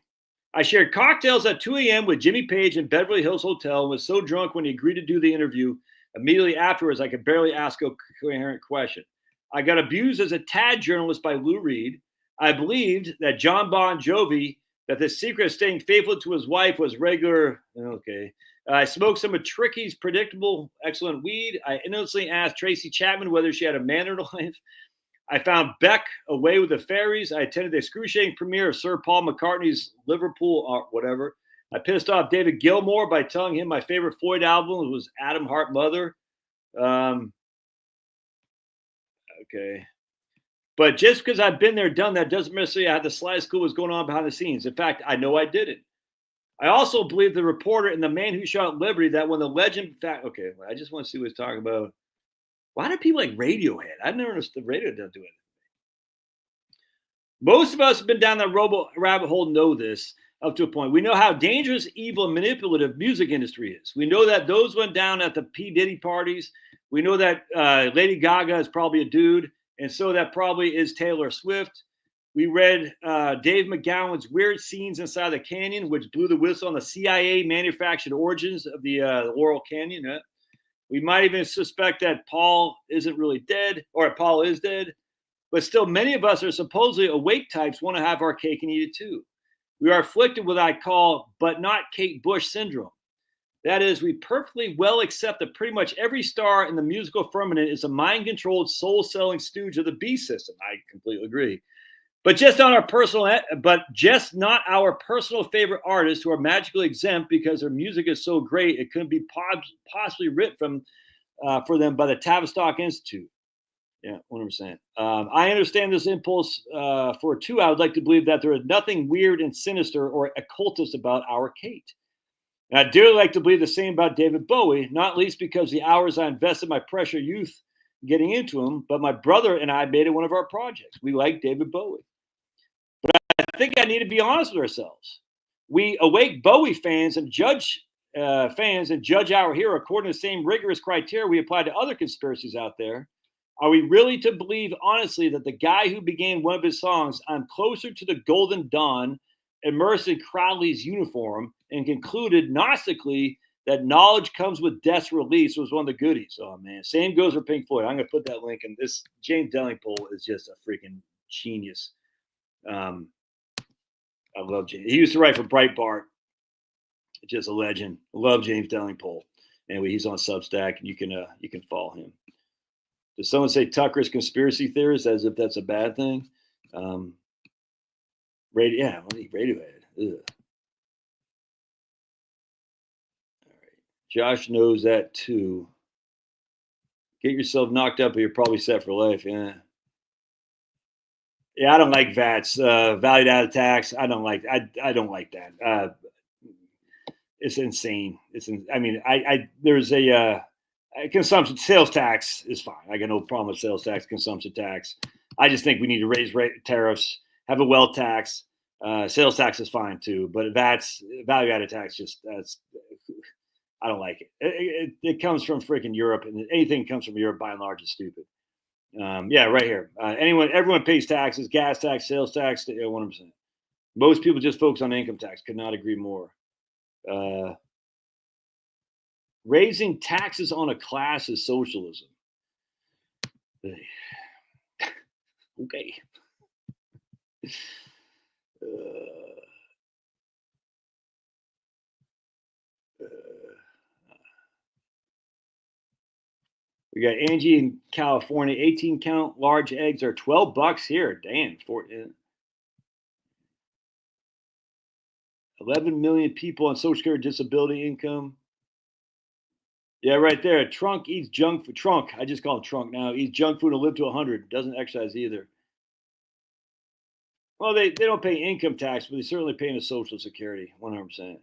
I shared cocktails at 2 a.m. with Jimmy Page in Beverly Hills Hotel and was so drunk when he agreed to do the interview. Immediately afterwards, I could barely ask a coherent question. I got abused as a tad journalist by Lou Reed. I believed that John Bon Jovi, that the secret of staying faithful to his wife was regular. Okay. I smoked some of Tricky's predictable, excellent weed. I innocently asked Tracy Chapman whether she had a man in her life. I found Beck away with the fairies. I attended the excruciating premiere of Sir Paul McCartney's Liverpool or whatever. I pissed off David Gilmour by telling him my favorite Floyd album was Adam Hart Mother. Okay. But just because I've been there, done that, doesn't necessarily have the slightest clue what's going on behind the scenes. In fact, I know I didn't. I also believe the reporter and the man who shot Liberty that when the legend, okay, I just want to see what he's talking about. Why do people like Radiohead? I've never understood Radiohead doesn't do it. Most of us have been down that rabbit hole, know this up to a point. We know how dangerous, evil, and manipulative music industry is. We know that those went down at the P. Diddy parties. We know that Lady Gaga is probably a dude, and so that probably is Taylor Swift. We read Dave McGowan's Weird Scenes Inside the Canyon, which blew the whistle on the CIA manufactured origins of the Laurel Canyon. We might even suspect that Paul isn't really dead, or Paul is dead. But still, many of us are supposedly awake types want to have our cake and eat it too. We are afflicted with what I call, but not Kate Bush syndrome. That is, we perfectly well accept that pretty much every star in the musical firmament is a mind-controlled, soul-selling stooge of the beast system. I completely agree. But just not our personal favorite artists who are magically exempt because their music is so great it couldn't be possibly written for them by the Tavistock Institute. Yeah, 100%. I understand this impulse for two. I would like to believe that there is nothing weird and sinister or occultist about our Kate. And I dearly like to believe the same about David Bowie, not least because the hours I invested my precious youth getting into him, but my brother and I made it one of our projects. We like David Bowie. I think I need to be honest with ourselves. We awake Bowie fans and judge our hero according to the same rigorous criteria we apply to other conspiracies out there. Are we really to believe honestly that the guy who began one of his songs, "I'm Closer to the Golden Dawn," immersed in Crowley's uniform and concluded gnostically that knowledge comes with death's release was one of the goodies? Oh man, same goes for Pink Floyd. I'm going to put that link in. This James Delingpole is just a freaking genius. I love James. He used to write for Breitbart. Just a legend. I love James Delingpole. Anyway, he's on Substack, and you can follow him. Does someone say Tucker's conspiracy theorist as if that's a bad thing? Radiohead. Ugh. All right. Josh knows that too. Get yourself knocked up, but you're probably set for life. Yeah. Yeah, I don't like VATs, valued added tax. I don't like that. It's insane. There's a consumption sales tax is fine. I got no problem with sales tax, consumption tax. I just think we need to raise tariffs, have a wealth tax. Sales tax is fine too, but VATs, value added tax, I don't like it. It comes from freaking Europe, and anything that comes from Europe by and large is stupid. Yeah, right here. Everyone pays taxes, gas tax, sales tax, 100%. Most people just focus on income tax. Could not agree more. Raising taxes on a class is socialism. Okay. We got Angie in California. 18 count large eggs are $12 here. Damn. 11 million people on Social Security disability income. Yeah, right there. Trunk eats junk food. Trunk. I just call him Trunk now. Eats junk food and live to 100. Doesn't exercise either. Well, they don't pay income tax, but they certainly pay into Social Security. 100%.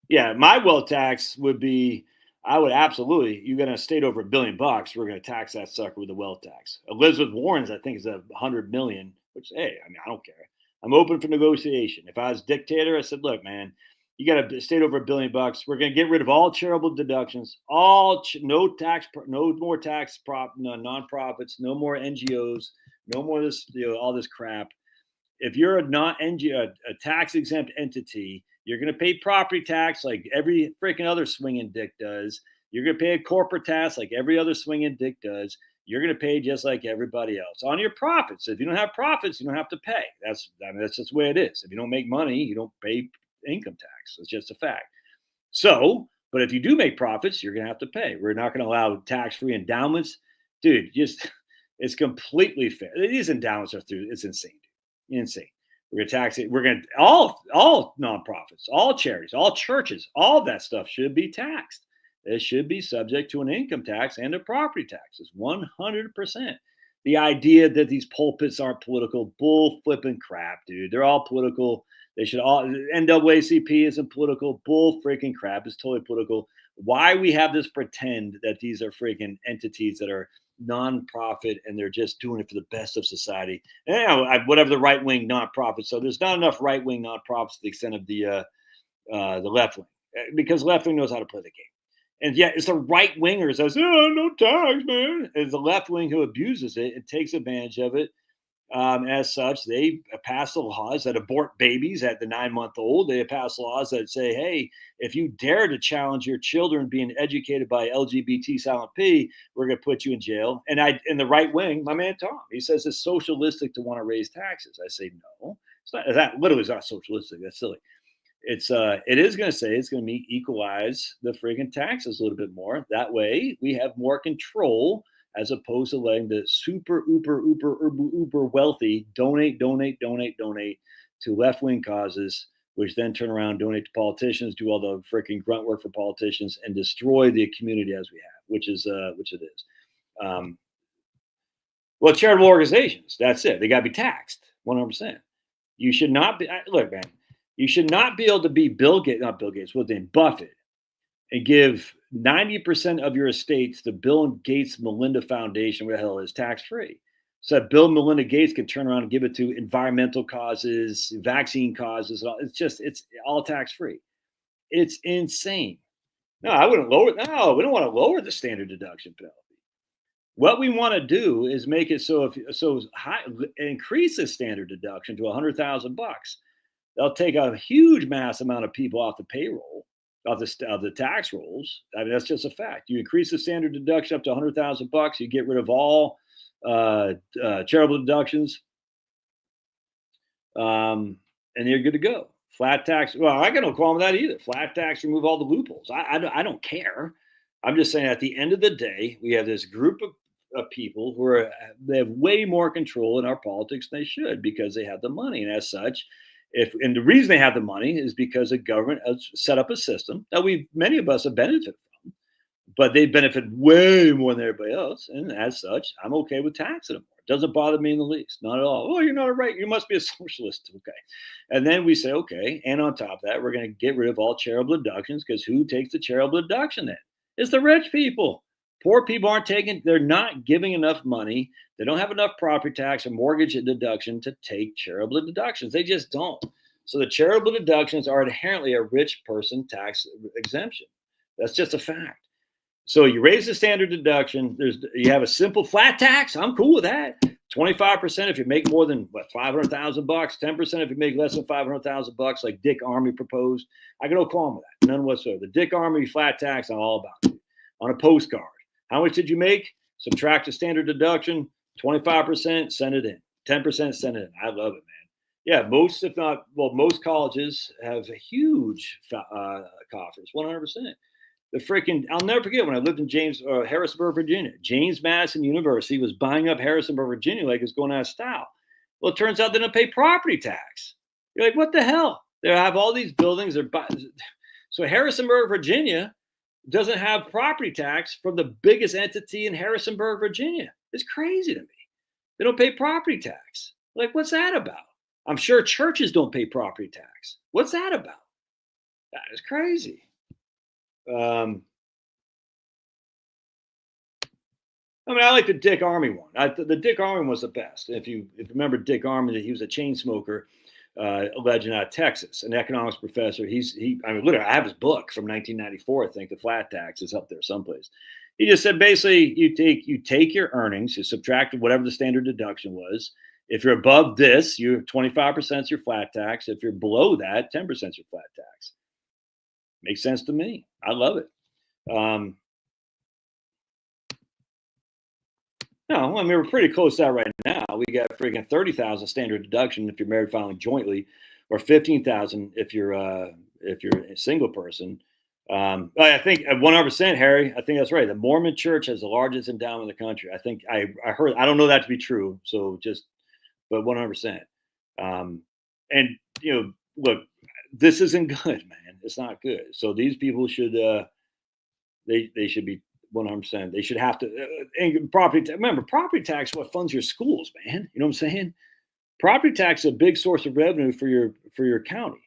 Yeah, my wealth tax would be, I would absolutely, you're going to state over $1 billion, we're going to tax that sucker with a wealth tax. Elizabeth Warren's, I think, is $100 million, which, hey, I don't care. I'm open for negotiation. If I was dictator, I said, look, man, you got to state over $1 billion. We're going to get rid of all charitable deductions, no more tax nonprofits, no more NGOs, no more this, all this crap. If you're a tax exempt entity, you're going to pay property tax like every freaking other swinging dick does. You're going to pay a corporate tax like every other swinging dick does. you're going to pay just like everybody else on your profits. If you don't have profits, you don't have to pay. That's just the way it is. If you don't make money, you don't pay income tax. It's just a fact. So, but if you do make profits, you're going to have to pay. We're not going to allow tax-free endowments. Dude, it's completely fair. These endowments are through, it's insane. Insane. We're going to tax it. We're going to, all nonprofits, all charities, all churches, all of that stuff should be taxed. It should be subject to an income tax and a property taxes, 100%. The idea that these pulpits aren't political, bull flipping crap, dude. They're all political. They should all, NAACP isn't political, bull freaking crap. It's totally political. Why we have this pretend that these are freaking entities that are nonprofit and they're just doing it for the best of society. And, you know, whatever the right wing nonprofits. So there's not enough right wing nonprofits to the extent of the left wing, because left wing knows how to play the game. And yet it's the right wingers that say, oh, no tax, man. It's the left wing who abuses it and takes advantage of it. As such, they pass the laws that abort babies at the 9-month-old. They pass laws that say, hey, if you dare to challenge your children being educated by LGBT silent P, we're going to put you in jail. And in the right wing, my man Tom, he says it's socialistic to want to raise taxes. I say, no, it's not. That literally is not socialistic. That's silly. It is going to say it's going to equalize the friggin' taxes a little bit more. That way we have more control, as opposed to letting the super uber wealthy donate to left-wing causes, which then turn around, donate to politicians, do all the freaking grunt work for politicians, and destroy the community as we have, which it is. Well, charitable organizations, that's it. They got to be taxed 100%. You should not be, look, man, you should not be able to be Buffett, and give 90% of your estates to Bill and Gates Melinda Foundation, where the hell is tax-free. So that Bill and Melinda Gates can turn around and give it to environmental causes, vaccine causes. It's all tax-free. It's insane. No, I wouldn't lower. No, we don't want to lower the standard deduction penalty. What we want to do is make it so increase the standard deduction to $100,000. They'll take a huge mass amount of people off the payroll, of the tax rolls. I mean, that's just a fact. You increase the standard deduction up to $100,000, you get rid of all charitable deductions, and you're good to go. Flat tax. Well, I got no problem with that either. Flat tax, remove all the loopholes. I don't care. I'm just saying, at the end of the day, we have this group of people who they have way more control in our politics than they should, because they have the money, and as such. And the reason they have the money is because the government has set up a system that many of us have benefited from, but they benefit way more than everybody else. And as such, I'm okay with taxing them more. It doesn't bother me in the least, not at all. Oh, you're not right. You must be a socialist. Okay. And then we say, okay. And on top of that, we're going to get rid of all charitable deductions, because who takes the charitable deduction then? It's the rich people. Poor people they're not giving enough money. They don't have enough property tax or mortgage deduction to take charitable deductions. They just don't. So the charitable deductions are inherently a rich person tax exemption. That's just a fact. So you raise the standard deduction. You have a simple flat tax. I'm cool with that. 25% if you make more than $500,000, 10% if you make less than $500,000, like Dick Armey proposed. I got no problem with that, none whatsoever. The Dick Armey flat tax, I'm all about it. On a postcard, how much did you make? Subtract the standard deduction, 25%, send it in. 10%, send it in. I love it, man. Yeah, most colleges have huge coffers, 100%. I'll never forget when I lived in Harrisonburg, Virginia. James Madison University was buying up Harrisonburg, Virginia like it's going out of style. Well, it turns out they don't pay property tax. You're like, what the hell? They have all these buildings. So Harrisonburg, Virginia doesn't have property tax from the biggest entity in Harrisonburg, Virginia. It's crazy to me. They don't pay property tax. Like, what's that about? I'm sure churches don't pay property tax. What's that about? That is crazy. I like the Dick Armey one. The Dick Armey one was the best. If you remember Dick Armey, he was a chain smoker, a legend out of Texas, an economics professor. Literally, I have his book from 1994. I think The Flat Tax is up there someplace. He just said, basically, you take your earnings, you subtract whatever the standard deduction was. If you're above this, you have 25% is your flat tax. If you're below that, 10% is your flat tax. Makes sense to me. I love it. No, I mean, we're pretty close to that right now. We got freaking 30,000 standard deduction if you're married filing jointly, or 15,000 if you're a single person. I think 100%, Harry. I think that's right. The Mormon Church has the largest endowment in the country. I think I heard. I don't know that to be true. So just, but 100%. Um, and look, this isn't good, man. It's not good. So these people should they should be 100%. They should have to and remember, property tax what funds your schools, man. You know what I'm saying? Property tax is a big source of revenue for your county.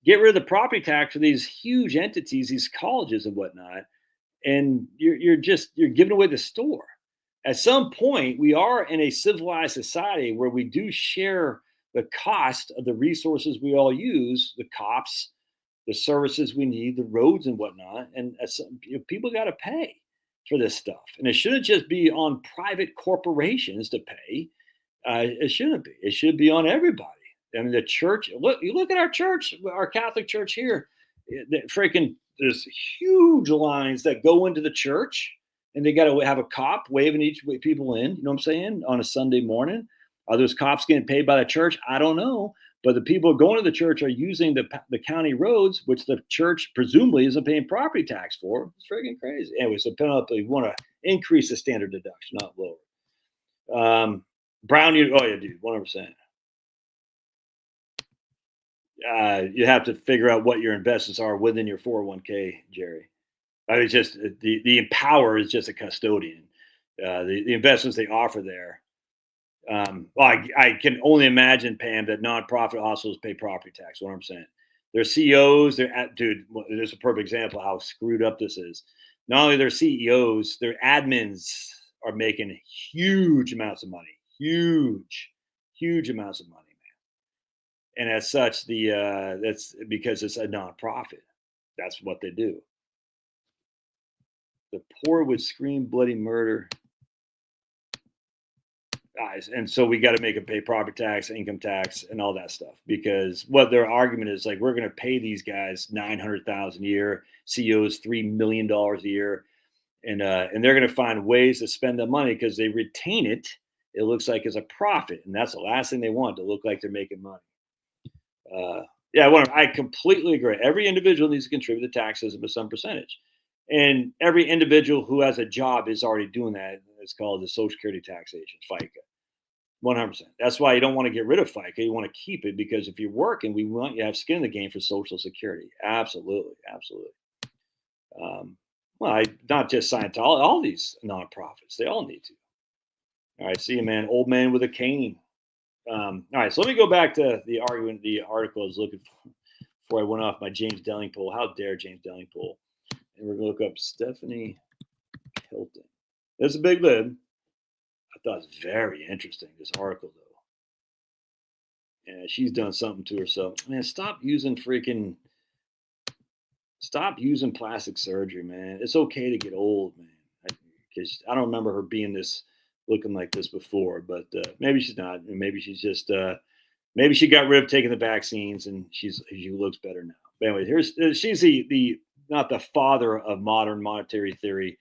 Get rid of the property tax for these huge entities, these colleges and whatnot, and you're giving away the store. At some point, we are in a civilized society where we do share the cost of the resources we all use, the cops, the services we need, the roads and whatnot, and people got to pay for this stuff, and it shouldn't just be on private corporations to pay. It shouldn't be. It should be on everybody. I mean, the church. Look, you look at our church, our Catholic church here. There's huge lines that go into the church, and they got to have a cop waving each people in. You know what I'm saying? On a Sunday morning, are those cops getting paid by the church? I don't know. But the people going to the church are using the county roads, which the church presumably isn't paying property tax for. It's freaking crazy. Anyway, so penalty, we want to increase the standard deduction, not lower. Brown, oh yeah, dude, 100%. You have to figure out what your investments are within your 401k, Jerry. I mean, just the Empower is just a custodian. The investments they offer there. Well, I can only imagine, Pam, that nonprofit hospitals pay property tax. 100%. Their CEOs, dude. There's a perfect example of how screwed up this is. Not only their CEOs, their admins are making huge amounts of money. Huge amounts of money, man. And as such, that's because it's a nonprofit. That's what they do. The poor would scream bloody murder. Guys, and so we got to make them pay property tax, income tax, and all that stuff, because what their argument is, like, we're going to pay these guys $900,000 a year, CEOs $3 million a year, and they're going to find ways to spend the money because they retain it. It looks like as a profit, and that's the last thing they want, to look like they're making money. Yeah, I completely agree. Every individual needs to contribute to tax system to some percentage, and every individual who has a job is already doing that. It's called the Social Security taxation, FICA. 100%. That's why you don't want to get rid of FICA. You want to keep it, because if you're working, we want you to have skin in the game for Social Security. Absolutely. Well, not just Scientology, all these nonprofits, they all need to. All right, see you, man. Old man with a cane. All right, so let me go back to the article I was looking for before I went off my James Delingpole. How dare James Delingpole? And we're going to look up Stephanie Hilton. This is a big lib. I thought it was very interesting, this article, though. And she's done something to herself. Man, stop using plastic surgery, man. It's okay to get old, man. Because I don't remember her being looking like this before, but maybe she's not. Maybe she's just maybe she got rid of taking the vaccines and she looks better now. But anyway, she's the not the father of modern monetary theory,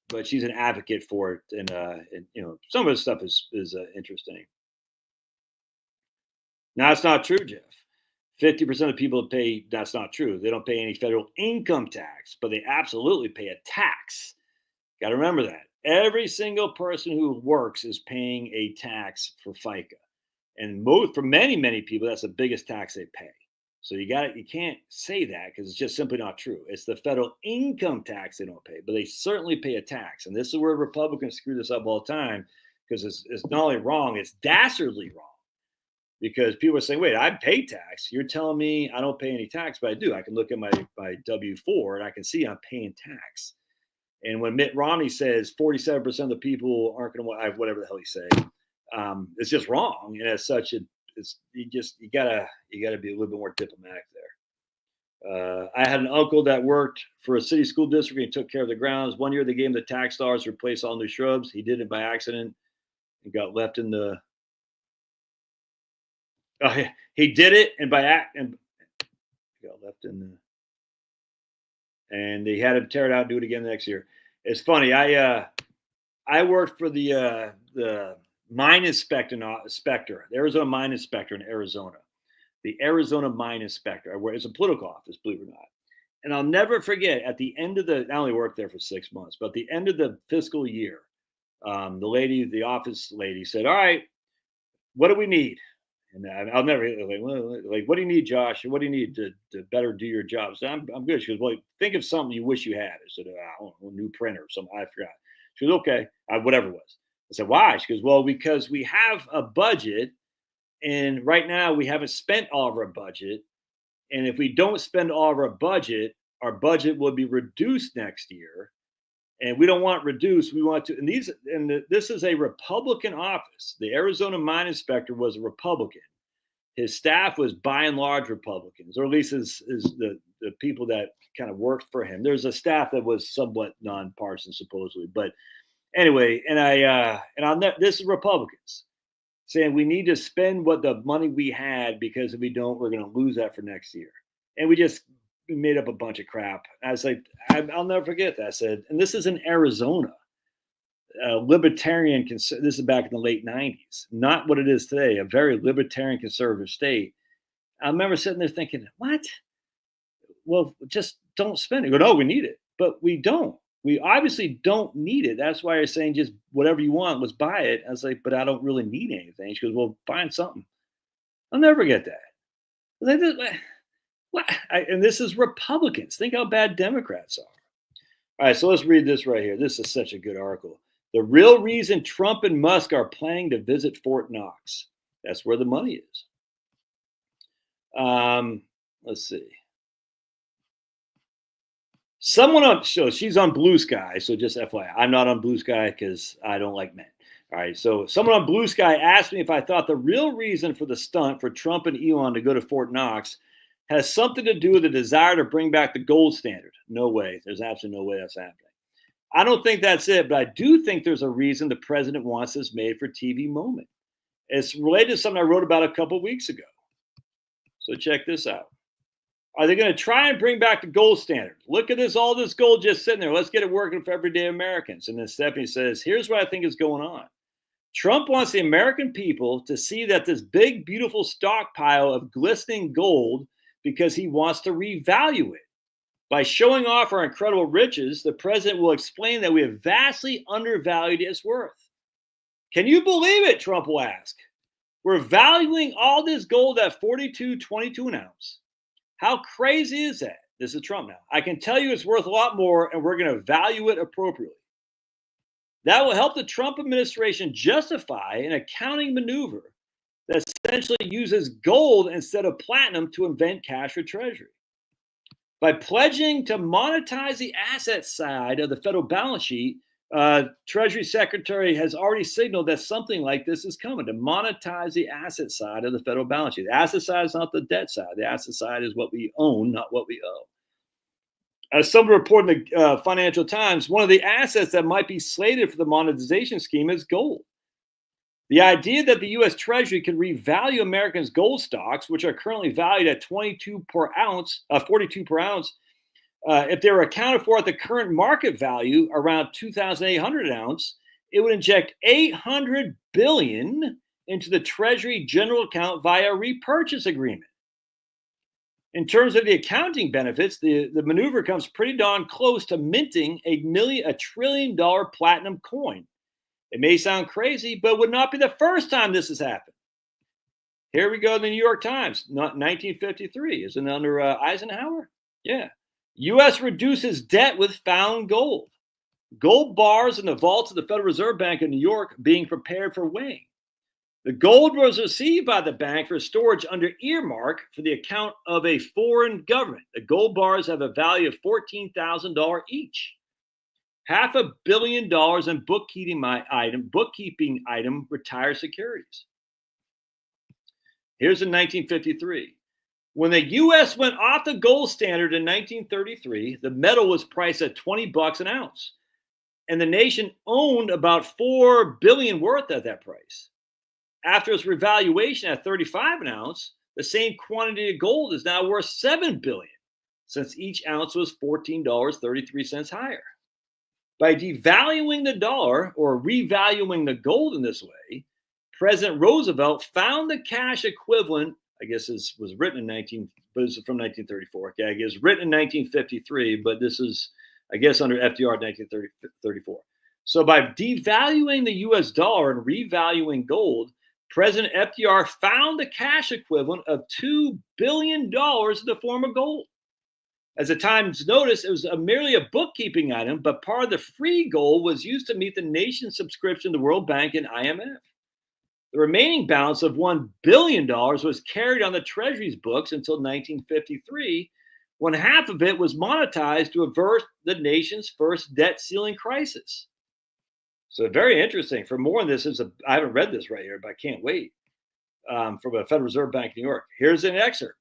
but she's an advocate for it, and some of the stuff is interesting. Now, it's not true, Jeff. 50% of people pay. That's not true. They don't pay any federal income tax, but they absolutely pay a tax. Got to remember that. Every single person who works is paying a tax for FICA, and for many people, that's the biggest tax they pay. So you can't say that, because it's just simply not true. It's the federal income tax they don't pay, but they certainly pay a tax. And this is where Republicans screw this up all the time, because it's not only wrong, it's dastardly wrong. Because people are saying, wait, I pay tax. You're telling me I don't pay any tax, but I do. I can look at my W-4 and I can see I'm paying tax. And when Mitt Romney says 47% of the people aren't going to, whatever the hell he say, it's just wrong. And as such, you gotta be a little bit more diplomatic there. I had an uncle that worked for a city school district and took care of the grounds. One year they gave him the tax dollars to replace all new shrubs. He did it by accident and got left in the. He did it and and got left in the. And they had him tear it out and do it again the next year. It's funny. I worked for the the mine inspector, the Arizona mine inspector in Arizona, the Arizona mine inspector, where it's a political office, believe it or not. And I'll never forget at the end of I only worked there for 6 months, but at the end of the fiscal year, the office lady said, "All right, what do we need?" And I'll never like, "What do you need, Josh? What do you need to better do your job?" So I'm good. She goes, "Well, think of something you wish you had." I said, "I don't know, a new printer or something." I forgot. She goes, "Okay, whatever it was." I said, "Why?" She goes, "Well, because we have a budget, and right now we haven't spent all of our budget. And if we don't spend all of our budget will be reduced next year. And we don't want reduced. We want to." This is a Republican office. The Arizona mine inspector was a Republican. His staff was by and large Republicans, or at least the people that kind of worked for him. There's a staff that was somewhat nonpartisan, supposedly. But anyway, this is Republicans saying we need to spend what the money we had, because if we don't, we're going to lose that for next year. And we just made up a bunch of crap. I was like, I'll never forget that. I said, and this is in Arizona, libertarian. This is back in the late 90s, not what it is today, a very libertarian conservative state. I remember sitting there thinking, what? Well, just don't spend it. Go, no, we need it, but we don't. We obviously don't need it. That's why you're saying just whatever you want, let's buy it. I was like, but I don't really need anything. She goes, well, find something. I'll never forget that. And this is Republicans. Think how bad Democrats are. All right, so let's read this right here. This is such a good article. The real reason Trump and Musk are planning to visit Fort Knox. That's where the money is. Let's see. So she's on Blue Sky. So just FYI, I'm not on Blue Sky because I don't like men. All right. So someone on Blue Sky asked me if I thought the real reason for the stunt for Trump and Elon to go to Fort Knox has something to do with the desire to bring back the gold standard. No way. There's absolutely no way that's happening. I don't think that's it, but I do think there's a reason the president wants this made for TV moment. It's related to something I wrote about a couple of weeks ago. So check this out. Are they going to try and bring back the gold standard? Look at this, all this gold just sitting there. Let's get it working for everyday Americans. And then Stephanie says, here's what I think is going on. Trump wants the American people to see that this big, beautiful stockpile of glistening gold because he wants to revalue it. By showing off our incredible riches, the president will explain that we have vastly undervalued its worth. Can you believe it? Trump will ask. We're valuing all this gold at $42.22 an ounce. How crazy is that? This is Trump now. I can tell you it's worth a lot more, and we're going to value it appropriately. That will help the Trump administration justify an accounting maneuver that essentially uses gold instead of platinum to invent cash for Treasury. By pledging to monetize the asset side of the federal balance sheet, Treasury Secretary has already signaled that something like this is coming, to monetize the asset side of the federal balance sheet. The asset side is not the debt side. The asset side is what we own, not what we owe. As someone reported in the Financial Times, one of the assets that might be slated for the monetization scheme is gold. The idea that the U.S. Treasury can revalue Americans' gold stocks, which are currently valued at $42 per ounce, $42 per ounce, if they were accounted for at the current market value, around $2,800 an ounce, it would inject $800 billion into the Treasury general account via a repurchase agreement. In terms of the accounting benefits, the maneuver comes pretty darn close to minting $1 trillion platinum coin. It may sound crazy, but would not be the first time this has happened. Here we go in the New York Times, 1953. Isn't it under Eisenhower? Yeah. U.S. reduces debt with found gold. Gold bars in the vaults of the Federal Reserve Bank of New York being prepared for weighing. The gold was received by the bank for storage under earmark for the account of a foreign government. The gold bars have a value of $14,000 each. $500 million in bookkeeping item retired securities. Here's in 1953. When the U.S. went off the gold standard in 1933, the metal was priced at $20 an ounce, and the nation owned about $4 billion worth at that price. After its revaluation at $35 an ounce, the same quantity of gold is now worth $7 billion, since each ounce was $14.33 higher. By devaluing the dollar or revaluing the gold in this way, President Roosevelt found the cash equivalent. I guess this was written in 19, but it's from 1934. Okay, I guess written in 1953, but this is, I guess, under FDR 1934. So by devaluing the U.S. dollar and revaluing gold, President FDR found the cash equivalent of $2 billion in the form of gold. As the Times noticed, it was merely a bookkeeping item, but part of the free gold was used to meet the nation's subscription to the World Bank and IMF. The remaining balance of $1 billion was carried on the Treasury's books until 1953, when half of it was monetized to avert the nation's first debt ceiling crisis. So very interesting. For more on this, I haven't read this right here, but I can't wait. From a Federal Reserve Bank of New York. Here's an excerpt.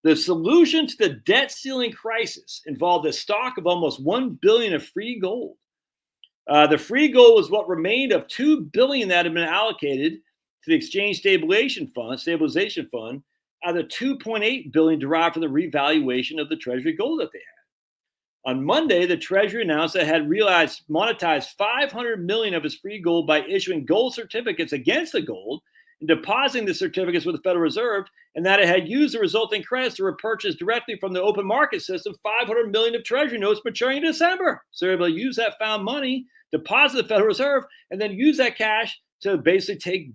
The solution to the debt ceiling crisis involved a stock of almost $1 billion of free gold. The free gold was what remained of $2 billion that had been allocated to the Exchange Stabilization Fund out of the $2.8 billion derived from the revaluation of the Treasury gold that they had. On Monday, the Treasury announced that it had monetized $500 million of its free gold by issuing gold certificates against the gold and depositing the certificates with the Federal Reserve, and that it had used the resulting credits to repurchase directly from the open market system $500 million of Treasury notes maturing in December. So they're able to use that found money, deposit the Federal Reserve, and then use that cash to basically take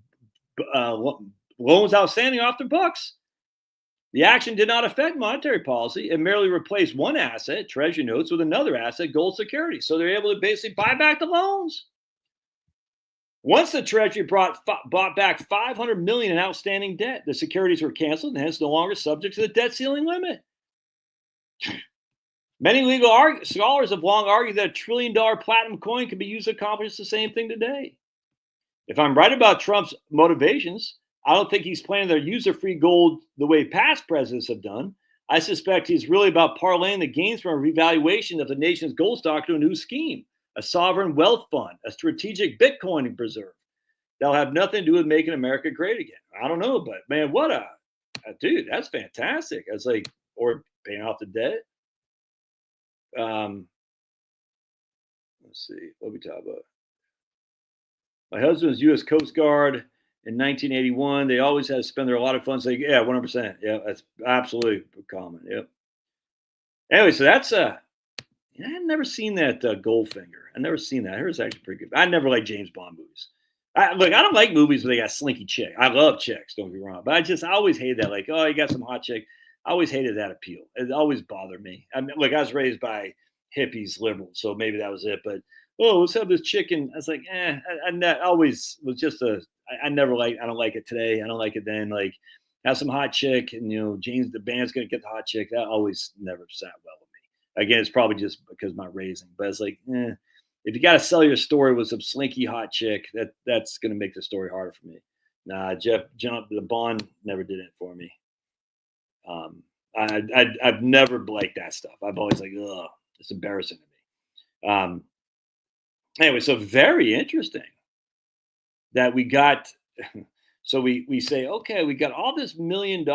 loans outstanding off their books. The action did not affect monetary policy. It merely replaced one asset, Treasury notes, with another asset, gold securities. So they're able to basically buy back the loans. Once the Treasury bought back $500 million in outstanding debt, the securities were canceled and hence no longer subject to the debt ceiling limit. Many legal scholars have long argued that a $1 trillion platinum coin can be used to accomplish the same thing today. If I'm right about Trump's motivations, I don't think he's planning to use their free gold the way past presidents have done. I suspect he's really about parlaying the gains from a revaluation of the nation's gold stock to a new scheme. A sovereign wealth fund, a strategic Bitcoin preserve. That'll have nothing to do with making America great again. I don't know, but man, what a dude, that's fantastic. It's like, or paying off the debt. Let's see, what we talk about. My husband was U.S. Coast Guard in 1981. They always had to spend a lot of funds. Like, yeah, 100%. Yeah, that's absolutely common. Yep. Anyway, so that's I've never seen that Goldfinger. I've never seen that. I heard it's actually pretty good. I never liked James Bond movies. I don't like movies where they got slinky chick. I love chicks, don't get me wrong. But I always hated that. Like, oh, you got some hot chick. I always hated that appeal. It always bothered me. I mean, look, I was raised by hippies, liberals, so maybe that was it. But, oh, let's have this chicken. I was like, I always was just I never like, I don't like it today. I don't like it then. Like, have some hot chick and, James, the band's going to get the hot chick. That always never sat well with me. Again, it's probably just because of my raising. But it's like, if you got to sell your story with some slinky hot chick, that's going to make the story harder for me. Nah, John, the Bond never did it for me. I've never liked that stuff. I've always like, ugh, it's embarrassing to me. Anyway, so very interesting that we got. So we say, okay, we got all this $1 million.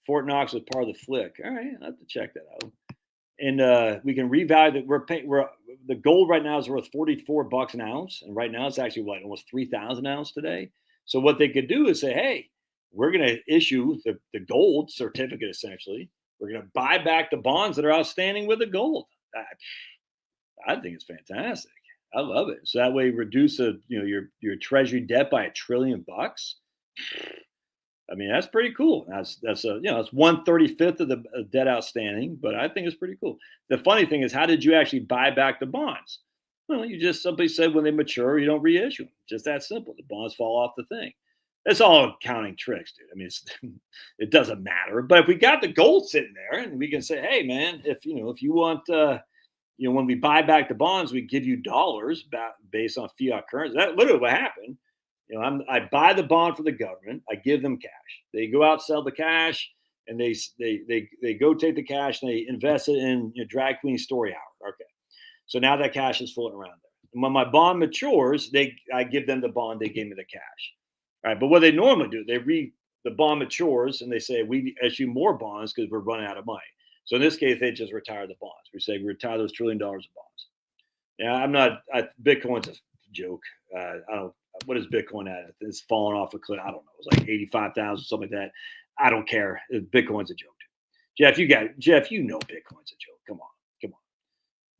Fort Knox was part of the flick. All right, I have to check that out. And we can revalue that. The gold right now is worth $44 an ounce, and right now it's actually almost 3,000 ounce today. So what they could do is say, hey, we're going to issue the gold certificate. Essentially, we're going to buy back the bonds that are outstanding with the gold. I think it's fantastic. I love it. So that way, reduce your treasury debt by $1 trillion. I mean, that's pretty cool. That's it's 1/35 of the debt outstanding, but I think it's pretty cool. The funny thing is, how did you actually buy back the bonds? Well, you just simply said when they mature, you don't reissue them. Just that simple. The bonds fall off the thing. It's all accounting tricks, dude. I mean, it doesn't matter. But if we got the gold sitting there, and we can say, hey, man, if you want, when we buy back the bonds, we give you dollars based on fiat currency. That's literally what happened. I buy the bond for the government. I give them cash. They go out, sell the cash, and they go take the cash and they invest it in drag queen story hour. Okay, so now that cash is floating around there. And when my bond matures, I give them the bond. They gave me the cash. All right, but what they normally do, the bond matures and they say we issue more bonds because we're running out of money. So in this case, they just retire the bonds. We say we retire those $1 trillion of bonds. Yeah, I'm not. Bitcoin's a joke. I don't. What is Bitcoin at? It's falling off a cliff. I don't know. It's like 85,000, something like that. I don't care. Bitcoin's a joke. Jeff, Jeff. You know Bitcoin's a joke. Come on, come on.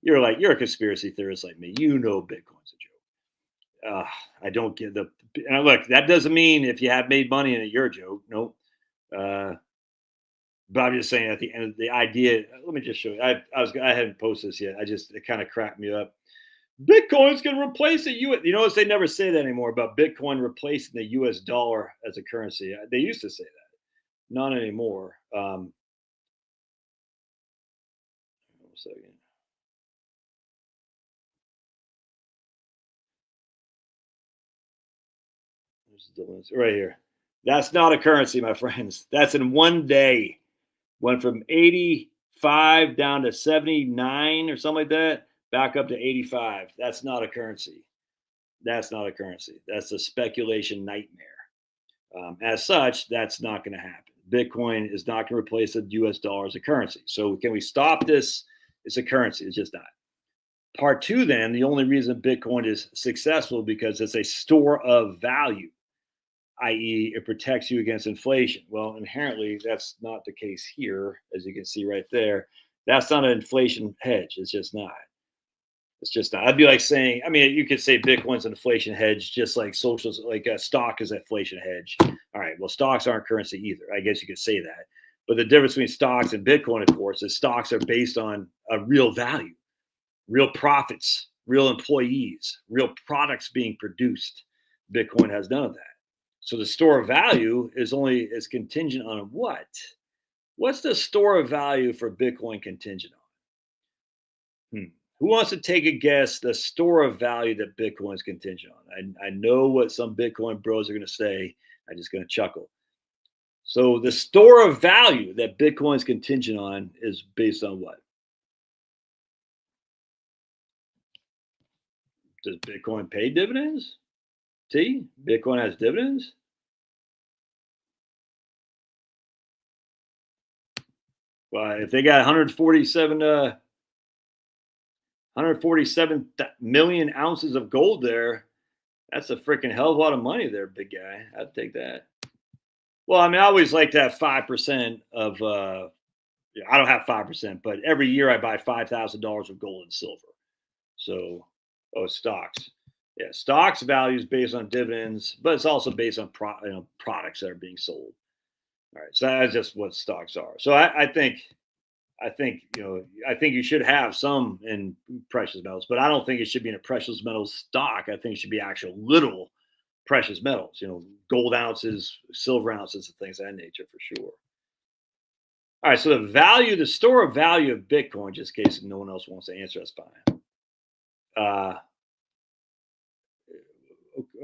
You're a conspiracy theorist like me. You know Bitcoin's a joke. I don't get the. And look, that doesn't mean if you have made money in it, you're a joke. Nope. Uh, but I'm just saying at the end of the idea. Let me just show you. I hadn't posted this yet. It kind of cracked me up. Bitcoin's going to replace the U.S. You notice they never say that anymore about Bitcoin replacing the U.S. dollar as a currency. They used to say that, not anymore. One second. Right here. That's not a currency, my friends. That's in one day. Went from 85 down to 79 or something like that, back up to 85. That's not a currency. That's not a currency. That's a speculation nightmare. As such, that's not going to happen. Bitcoin is not going to replace the US dollar as a currency. So, can we stop this? It's a currency. It's just not. Part two, then, the only reason Bitcoin is successful because it's a store of value, i.e., it protects you against inflation. Well, inherently, that's not the case here, as you can see right there. That's not an inflation hedge. It's just not. It's just not. I'd be like saying, I mean, you could say Bitcoin's an inflation hedge, just like socials, like a stock is an inflation hedge. All right, well, stocks aren't currency either. I guess you could say that. But the difference between stocks and Bitcoin, of course, is stocks are based on a real value, real profits, real employees, real products being produced. Bitcoin has none of that. So the store of value is contingent on what? What's the store of value for Bitcoin contingent on? Who wants to take a guess the store of value that Bitcoin is contingent on? I know what some Bitcoin bros are going to say. I'm just going to chuckle. So the store of value that Bitcoin is contingent on is based on what? Does Bitcoin pay dividends? See, Bitcoin has dividends. Well, if they got 147 million ounces of gold there, that's a freaking hell of a lot of money there, big guy. I'd take that. Well, I mean, I always like to have 5% of. I don't have 5%, but every year I buy $5,000 of gold and silver. So, stocks. Yeah, stocks value is based on dividends, but it's also based on products that are being sold. All right, so that's just what stocks are. So I think I think you should have some in precious metals, but I don't think it should be in a precious metals stock. I think it should be actual literal precious metals. Gold ounces, silver ounces, and things of that nature for sure. All right, so the store of value of Bitcoin, just in case no one else wants to answer, that's fine.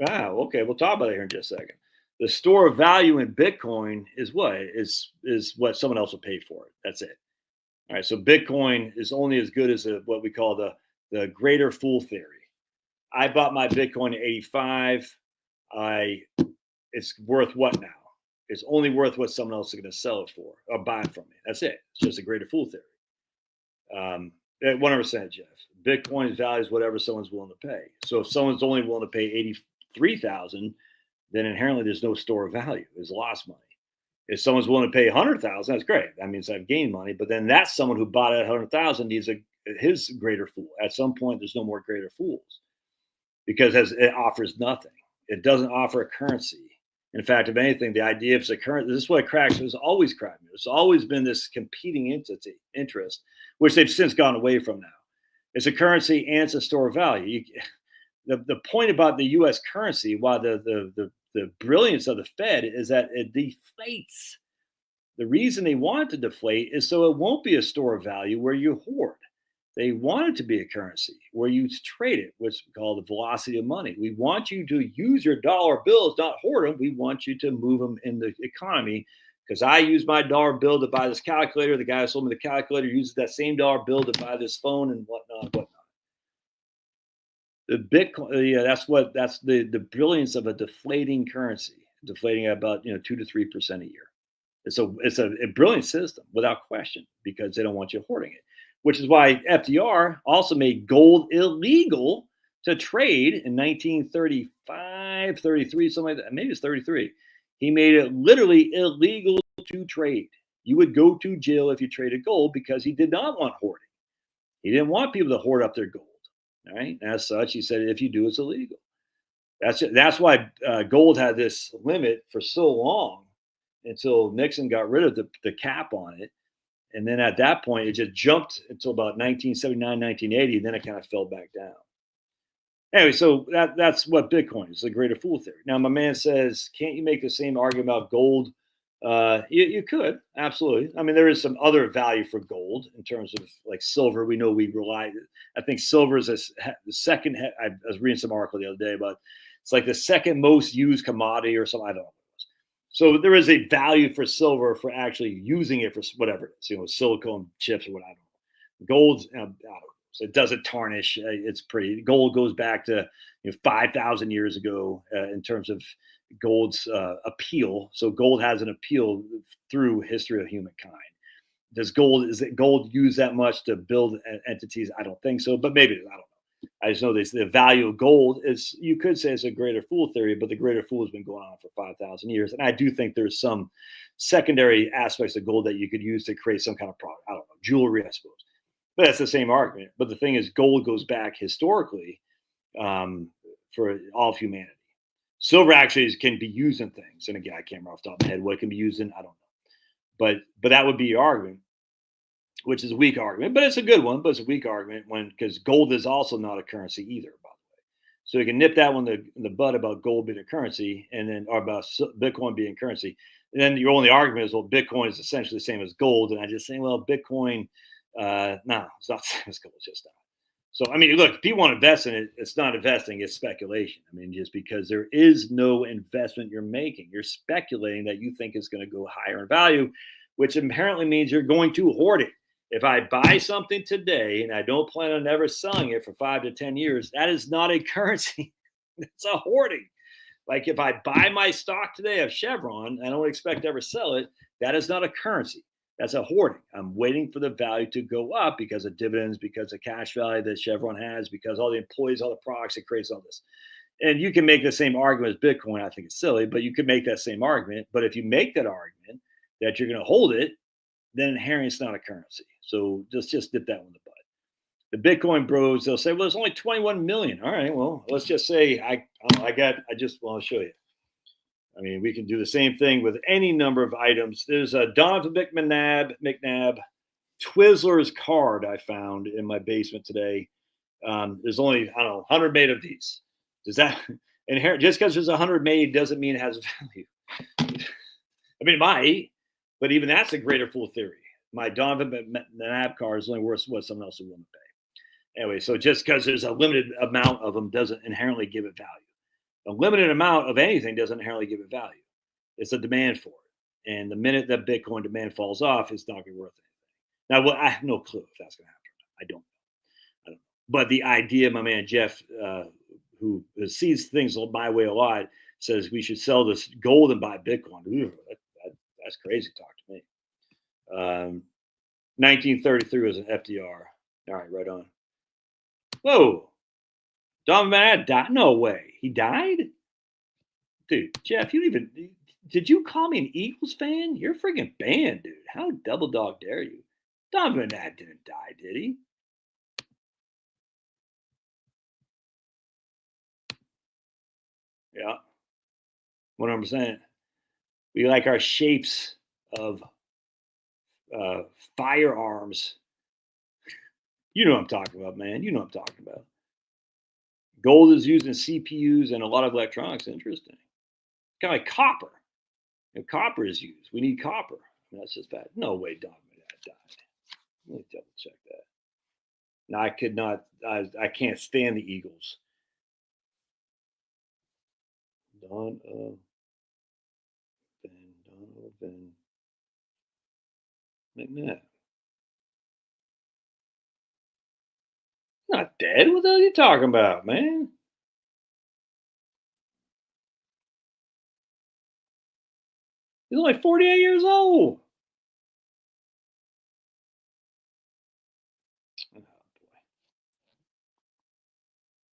Okay, we'll talk about it here in just a second. The store of value in Bitcoin is what? Is what someone else will pay for it. That's it. All right, so Bitcoin is only as good as what we call the greater fool theory. I bought my Bitcoin at 85. It's worth what now? It's only worth what someone else is going to sell it for or buy it from me. That's it. It's just a greater fool theory. 100%, Jeff. Bitcoin's value is whatever someone's willing to pay. So if someone's only willing to pay 83,000, then inherently there's no store of value. There's lost money. If someone's willing to pay 100,000, that's great. That means I've gained money. But then that's someone who bought it at 100,000 needs his greater fool. At some point, there's no more greater fools because it offers nothing. It doesn't offer a currency. In fact, if anything, the idea of it's a currency, this is what cracks. It's always cracked me. It's always been this competing interest, which they've since gone away from now. It's a currency and it's a store of value. The point about the U.S. currency, while the brilliance of the Fed is that it deflates. The reason they want it to deflate is so it won't be a store of value where you hoard. They want it to be a currency where you trade it, which we call the velocity of money. We want you to use your dollar bills, not hoard them. We want you to move them in the economy because I use my dollar bill to buy this calculator. The guy who sold me the calculator uses that same dollar bill to buy this phone and whatnot. The Bitcoin, that's the brilliance of a deflating currency, deflating at about 2 to 3% a year. It's a brilliant system without question because they don't want you hoarding it. which is why FDR also made gold illegal to trade in 1935, 33, something like that. Maybe it's 33. He made it literally illegal to trade. You would go to jail if you traded gold because he did not want hoarding. He didn't want people to hoard up their gold. All right. As such, he said, if you do, it's illegal. That's why gold had this limit for so long until Nixon got rid of the cap on it. And then at that point, it just jumped until about 1979, 1980. And then it kind of fell back down. Anyway, so that's what Bitcoin is, the greater fool theory. Now, my man says, can't you make the same argument about gold? You could, absolutely. I mean, there is some other value for gold in terms of like silver. We know we rely. I think silver is the second. I was reading some article the other day about it's like the second most used commodity or something. I don't know. So there is a value for silver for actually using it for whatever it is, silicone chips or whatever. Gold, I don't know. So it doesn't tarnish. It's pretty. Gold goes back to 5,000 years ago in terms of gold's appeal. So gold has an appeal through history of humankind. Is it gold used that much to build entities? I don't think so, but maybe I don't know. I just know the value of gold is, you could say it's a greater fool theory, but the greater fool has been going on for 5,000 years. And I do think there's some secondary aspects of gold that you could use to create some kind of product. I don't know, jewelry, I suppose. But that's the same argument. But the thing is, gold goes back historically for all of humanity. Silver actually can be used in things. And again, I can't remember off the top of my head what it can be used in. I don't know. But that would be your argument, which is a weak argument. But it's a good one, but it's a weak argument because gold is also not a currency either, by the way. So you can nip that one in the bud about gold being a currency or about Bitcoin being currency. And then your only argument is, well, Bitcoin is essentially the same as gold. And I just say, well, Bitcoin, no, it's not the same as gold. It's just not. So, I mean, look, if people want to invest in it, it's not investing, it's speculation. I mean, just because there is no investment you're making, you're speculating that you think is going to go higher in value, which inherently means you're going to hoard it. If I buy something today and I don't plan on ever selling it for 5 to 10 years, that is not a currency. It's a hoarding. Like if I buy my stock today of Chevron, I don't expect to ever sell it. That is not a currency. That's a hoarding. I'm waiting for the value to go up because of dividends, because of cash value that Chevron has, because all the employees, all the products, it creates all this. And you can make the same argument as Bitcoin. I think it's silly, but you could make that same argument. But if you make that argument that you're going to hold it, then inherently it's not a currency. So just dip that one in the butt. The Bitcoin bros, they'll say, well, there's only 21 million. All right, well, let's just say I'll show you. I mean, we can do the same thing with any number of items. There's a Donovan McNabb Twizzlers card I found in my basement today. There's only, 100 made of these. Does that inherent? Just because there's 100 made doesn't mean it has value. I mean, it might, but even that's a greater fool theory. My Donovan McNabb card is only worth what someone else would want to pay. Anyway, so just because there's a limited amount of them doesn't inherently give it value. A limited amount of anything doesn't inherently give it value. It's a demand for it. And the minute that Bitcoin demand falls off, it's not going to be worth anything. Now, I have no clue if that's going to happen. I don't know. But the idea, my man Jeff, who sees things my way a lot, says we should sell this gold and buy Bitcoin. Ooh, that's crazy talk to me. 1933 was an FDR. All right, right on. Whoa. Don Van died? No way. He died? Dude, Jeff, did you call me an Eagles fan? You're a freaking banned, dude. How double dog dare you? Don Van didn't die, did he? Yeah. 100%. We like our shapes of firearms. You know what I'm talking about, man. You know what I'm talking about. Gold is used in CPUs and a lot of electronics. Interesting. Kind of like copper. Copper is used. We need copper. That's just bad. No way Don died. Let me double check that. No, I could not. I can't stand the Eagles. Donovan. McNabb. Not dead. What the hell are you talking about, man? He's only 48 years old.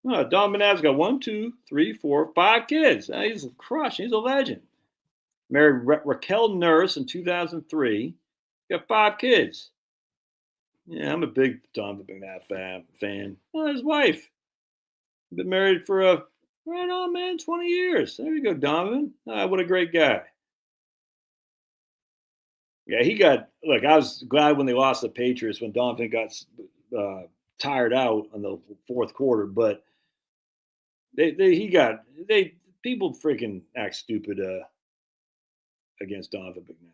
Don McNabb's got 1, 2, 3, 4, 5 kids. He's a crush. He's a legend. Married Raquel Nurse in 2003. Got 5 kids. Yeah, I'm a big Donovan McNabb fan. Oh, his wife. Been married for right on, man, 20 years. There you go, Donovan. What a great guy. Yeah, he got. Look, I was glad when they lost the Patriots when Donovan got tired out in the fourth quarter, but they people freaking act stupid against Donovan McNabb,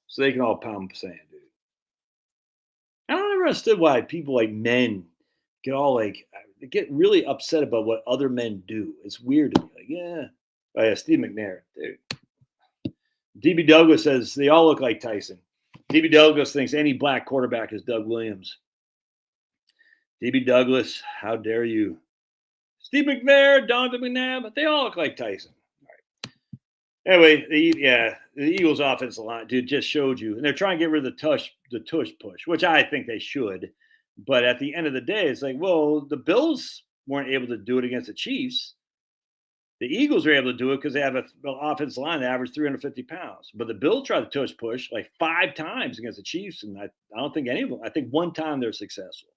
so they can all pound sand, dude. I don't ever understood why people like men get all like get really upset about what other men do. It's weird to me. Like, yeah, oh yeah, Steve McNair, dude. DB Douglas says they all look like Tyson. DB Douglas thinks any black quarterback is Doug Williams. DB Douglas, how dare you? Steve McNair, Donovan McNabb, they all look like Tyson. Anyway, the Eagles' offensive line, dude, just showed you, and they're trying to get rid of the tush push, which I think they should. But at the end of the day, it's like, well, the Bills weren't able to do it against the Chiefs. The Eagles were able to do it because they have an offensive line that averaged 350 pounds. But the Bills tried to tush push like 5 times against the Chiefs, and I don't think any of them. I think one time they're successful.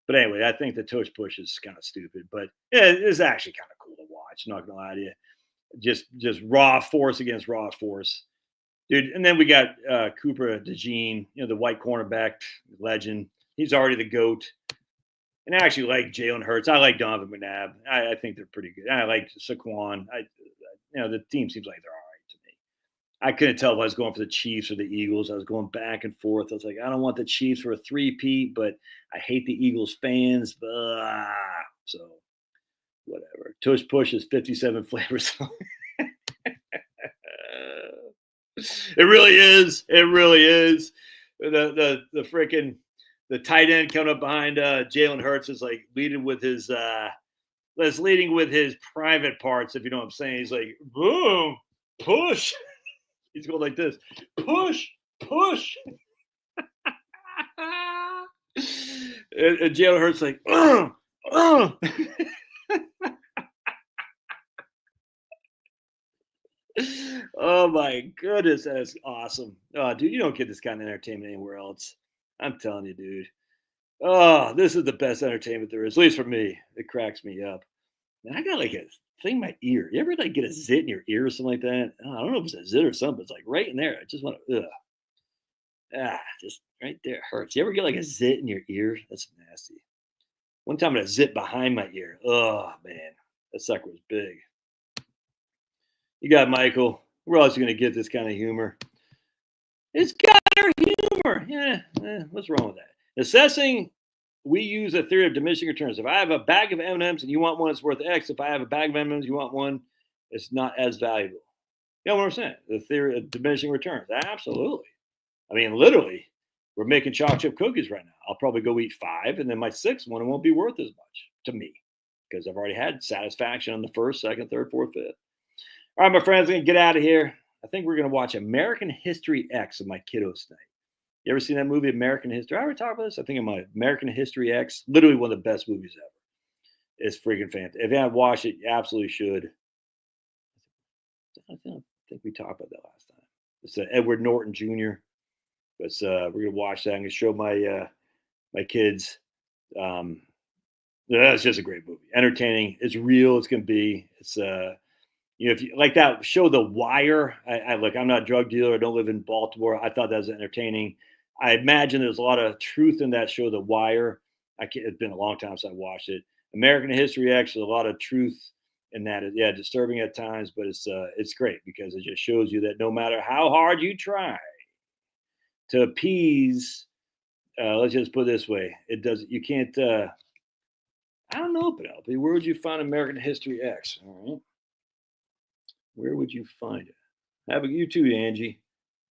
But anyway, I think the tush push is kind of stupid, but yeah, it's actually kind of cool to watch. Not gonna lie to you. Just raw force against raw force, dude. And then we got Cooper DeJean, the white cornerback legend. He's already the GOAT. And I actually like Jalen Hurts. I like Donovan McNabb. I think they're pretty good. I like Saquon. The team seems like they're all right to me. I couldn't tell if I was going for the Chiefs or the Eagles. I was going back and forth. I was like, I don't want the Chiefs for a three-peat, but I hate the Eagles fans. So whatever. Tush push is 57 flavors. It really is. It really is. The freaking the tight end coming up behind Jalen Hurts is like leading with his private parts, if you know what I'm saying. He's like, boom, push. He's going like this. Push, push. And Jalen Hurts like, Oh my goodness, that's awesome. Oh, dude, you don't get this kind of entertainment anywhere else. I'm telling you, dude. Oh, this is the best entertainment there is, at least for me. It cracks me up. Man, I got like a thing in my ear. You ever like get a zit in your ear or something like that? Oh, I don't know if it's a zit or something, but it's like right in there. I just want to, just right there. It hurts. You ever get like a zit in your ear? That's nasty. One time I had a zit behind my ear. Oh, man. That sucker was big. You got Michael. We're always going to get this kind of humor. It's got our humor. Yeah. What's wrong with that? Assessing, we use a theory of diminishing returns. If I have a bag of M&Ms and you want one, it's worth X. If I have a bag of M&Ms, you want one, it's not as valuable. You know what I'm saying? The theory of diminishing returns. Absolutely. I mean, literally, we're making chocolate chip cookies right now. I'll probably go eat 5, and then my 6th one, it won't be worth as much to me because I've already had satisfaction on the 1st, 2nd, 3rd, 4th, 5th. All right, my friends, I'm going to get out of here. I think we're going to watch American History X with my kiddos tonight. You ever seen that movie, American History? I ever talk about this? I think I'm American History X. Literally one of the best movies ever. It's freaking fantastic. If you haven't watched it, you absolutely should. I think we talked about that last time. It's Edward Norton Jr. But we're going to watch that. I'm going to show my kids. It's just a great movie. Entertaining. It's real. It's going to be. It's if you like that show, The Wire. Look, I'm not a drug dealer. I don't live in Baltimore. I thought that was entertaining. I imagine there's a lot of truth in that show, The Wire. It's been a long time since I watched it. American History X, there's a lot of truth in that. Yeah, disturbing at times, but it's great because it just shows you that no matter how hard you try to appease, let's just put it this way, it does. You can't. I don't know, Penelope. Where would you find American History X? All right. Where would you find it? How about you too, Angie?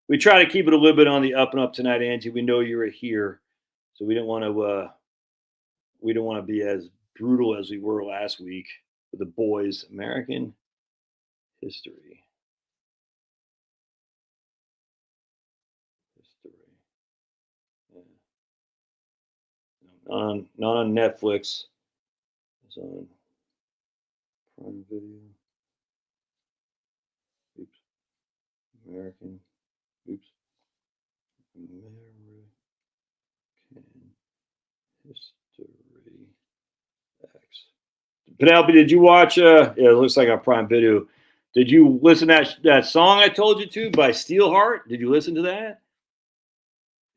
We try to keep it a little bit on the up and up tonight, Angie. We know you're here, so we don't want to be as brutal as we were last week with the boys. American History. Yeah. Not on Netflix. It's on Prime Video. Oops. American. Oops. American History X. Penelope, did you watch? Yeah, it looks like on Prime Video. Did you listen to that song I told you to by Steelheart? Did you listen to that?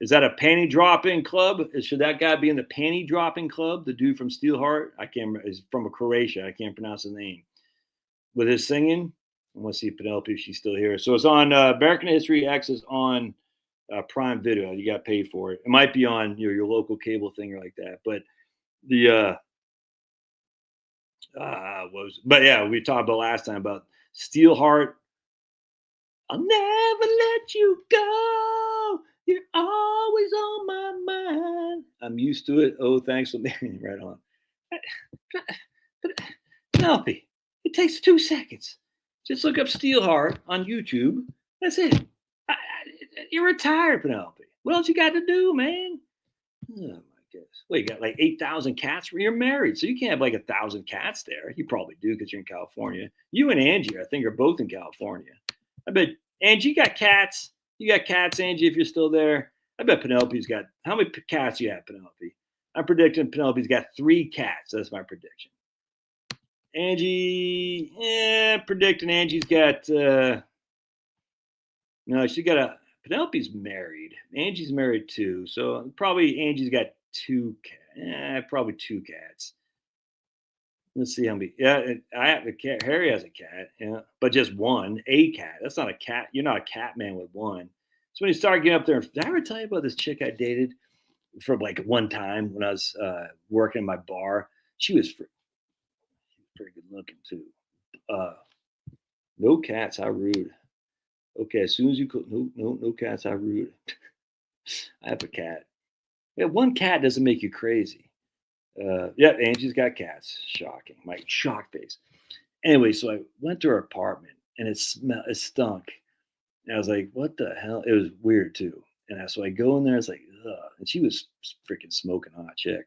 Is that a panty dropping club? Should that guy be in the panty dropping club? The dude from Steelheart? I can't remember. He's from Croatia. I can't pronounce his name. With his singing, I want to see Penelope if she's still here. So it's on American History X is on Prime Video. You got paid for it. It might be on your local cable thing or like that. But the but yeah, we talked about last time about Steelheart. I'll never let you go. You're always on my mind. I'm used to it. Oh, thanks for being right on. Penelope, it takes 2 seconds. Just look up Steelheart on YouTube. That's it. You're retired, Penelope. What else you got to do, man? Oh my goodness. Well, you got like 8,000 cats. You're married, so you can't have like 1,000 cats there. You probably do because you're in California. You and Angie, I think, are both in California. I bet Angie, you got cats. You got cats, Angie, if you're still there. I bet Penelope's got how many cats you have, Penelope? I'm predicting Penelope's got 3 cats. That's my prediction. Angie, predicting Angie's got no, she got a Penelope's married. Angie's married too. So probably Angie's got 2 cats. Probably 2 cats. Let's see how many. Yeah, I have a cat. Harry has a cat. Yeah, but just one, a cat. That's not a cat. You're not a cat man with one. So when you start getting up there, did I ever tell you about this chick I dated for like one time when I was working in my bar? She was pretty good looking too. No cats. How rude. Okay, as soon as you no cats. How rude. I have a cat. Yeah, one cat doesn't make you crazy. Yeah, Angie's got cats. Shocking. My shock face. Anyway, so I went to her apartment and it stunk. And I was like, what the hell? It was weird too. And so I go in there, it's like, ugh. And she was freaking smoking hot chick.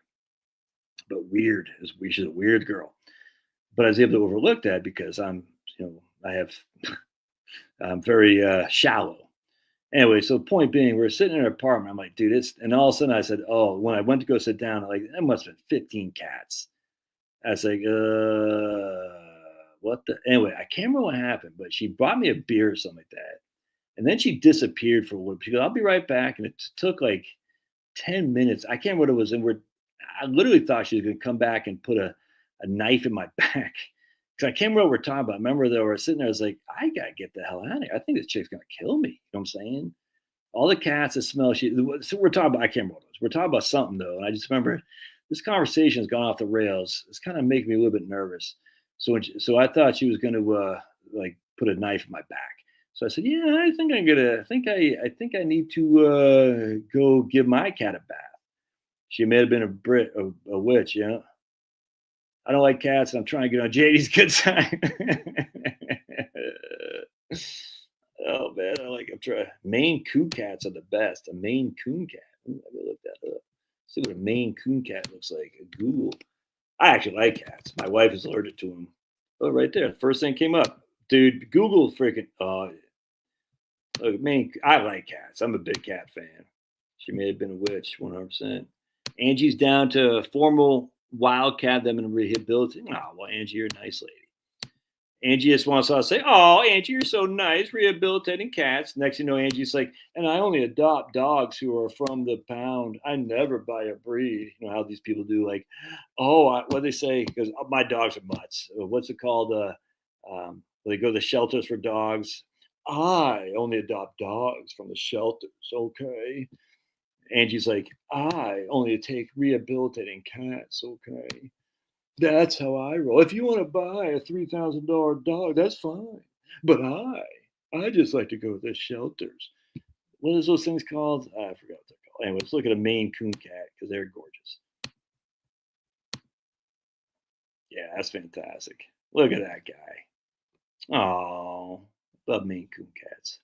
But weird. She's a weird girl. But I was able to overlook that because I'm very shallow. Anyway, so the point being, we're sitting in her apartment. I'm like, dude, and all of a sudden I said, oh, when I went to go sit down, like, that must have been 15 cats. I was like, what the? Anyway, I can't remember what happened, but she brought me a beer or something like that. And then she disappeared for a while. She goes, I'll be right back. And it took like 10 minutes. I can't remember what it was. And I literally thought she was going to come back and put a knife in my back. Because I can't remember what we're talking about. I remember they were sitting there. I was like, I got to get the hell out of here. I think this chick's going to kill me. You know what I'm saying? All the cats that smell. So we're talking about, I can't remember what it was. We're talking about something, though. And I just remember this conversation has gone off the rails. It's kind of making me a little bit nervous. So I thought she was going to like put a knife in my back. So I said, yeah, I think I need to go give my cat a bath. She may have been a witch, you know. I don't like cats, and I'm trying to get on JD's good side. Oh man, I'm trying. Maine Coon cats are the best. A Maine Coon cat. Ooh, I gotta look that up. See what a Maine Coon cat looks like. Google. I actually like cats. My wife is allergic to them. Oh, right there. The first thing came up. Dude, Google freaking. Look, I like cats. I'm a big cat fan. She may have been a witch, 100%. Angie's down to formal wildcat them and rehabilitate. Oh, well, Angie, you're a nice lady. Angie just wants to say, oh, Angie, you're so nice, rehabilitating cats. Next thing you know, Angie's like, and I only adopt dogs who are from the pound. I never buy a breed. You know how these people do, like, what they say, because my dogs are mutts. What's it called? They go to the shelters for dogs. I only adopt dogs from the shelters. Okay. Angie's like, I only take rehabilitating cats. Okay. That's how I roll. If you want to buy a $3,000 dog, that's fine. But I just like to go to the shelters. What is those things called? I forgot what they're called. Anyway, let's look at a Maine Coon cat because they're gorgeous. Yeah, that's fantastic. Look at that guy. Oh, love Maine Coon cats.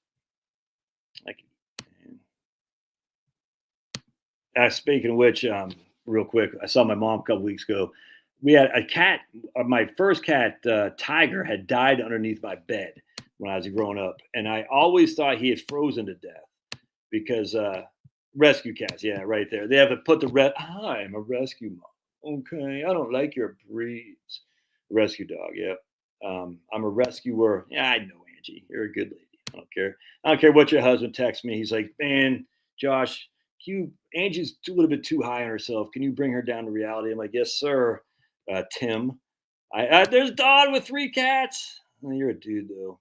Speaking of which, real quick, I saw my mom a couple weeks ago. we had a cat. My first cat, Tiger, had died underneath my bed when I was growing up, and I always thought he had frozen to death because rescue cats, yeah, right there. They have to put the Hi, I'm a rescue mom. Okay, I don't like your breeds. Rescue dog, yeah. I'm a rescuer. Yeah, I know, Angie. You're a good lady. I don't care. I don't care what your husband texts me. He's like, man, Josh, Angie's a little bit too high on herself. Can you bring her down to reality? I'm like, yes, sir. Tim. There's Don with 3 cats. Oh, you're a dude, though.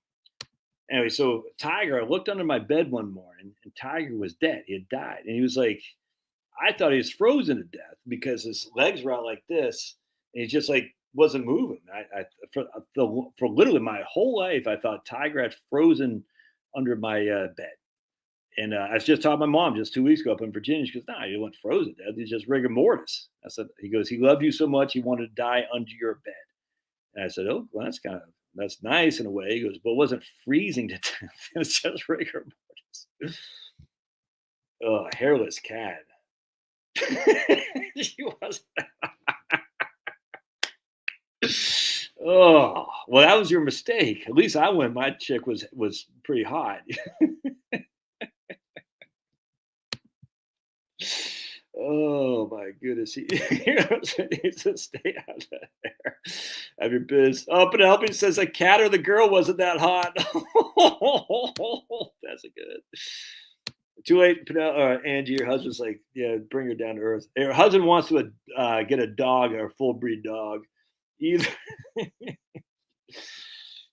Anyway, so Tiger, I looked under my bed one morning, and Tiger was dead. He had died, and he was like, I thought he was frozen to death because his legs were out like this, and he just like wasn't moving. For literally my whole life, I thought Tiger had frozen under my bed. And I was just talking to my mom just 2 weeks ago up in Virginia. She goes, "No, he wasn't frozen to death. He's just rigor mortis." I said, "He goes, he loved you so much he wanted to die under your bed." And I said, "Oh, well, that's nice in a way." He goes, "But it wasn't freezing to death. It's just rigor mortis." Oh, hairless cat. She was. Oh, well, that was your mistake. At least I went. My chick was pretty hot. Oh my goodness, he needs to stay out of there. Have your biz. Oh, Penelope says the cat or the girl wasn't that hot. That's a good. Too late, Angie. Your husband's like, yeah, bring her down to earth. Her husband wants to get a dog or a full breed dog. Either.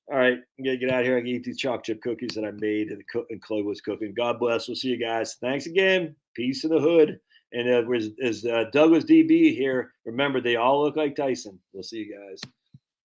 All right, I'm gonna get out of here. I can eat these chocolate chip cookies that I made and Chloe was cooking. God bless. We'll see you guys. Thanks again. Peace in the hood. And as Douglas DB here, remember they all look like Tyson. We'll see you guys.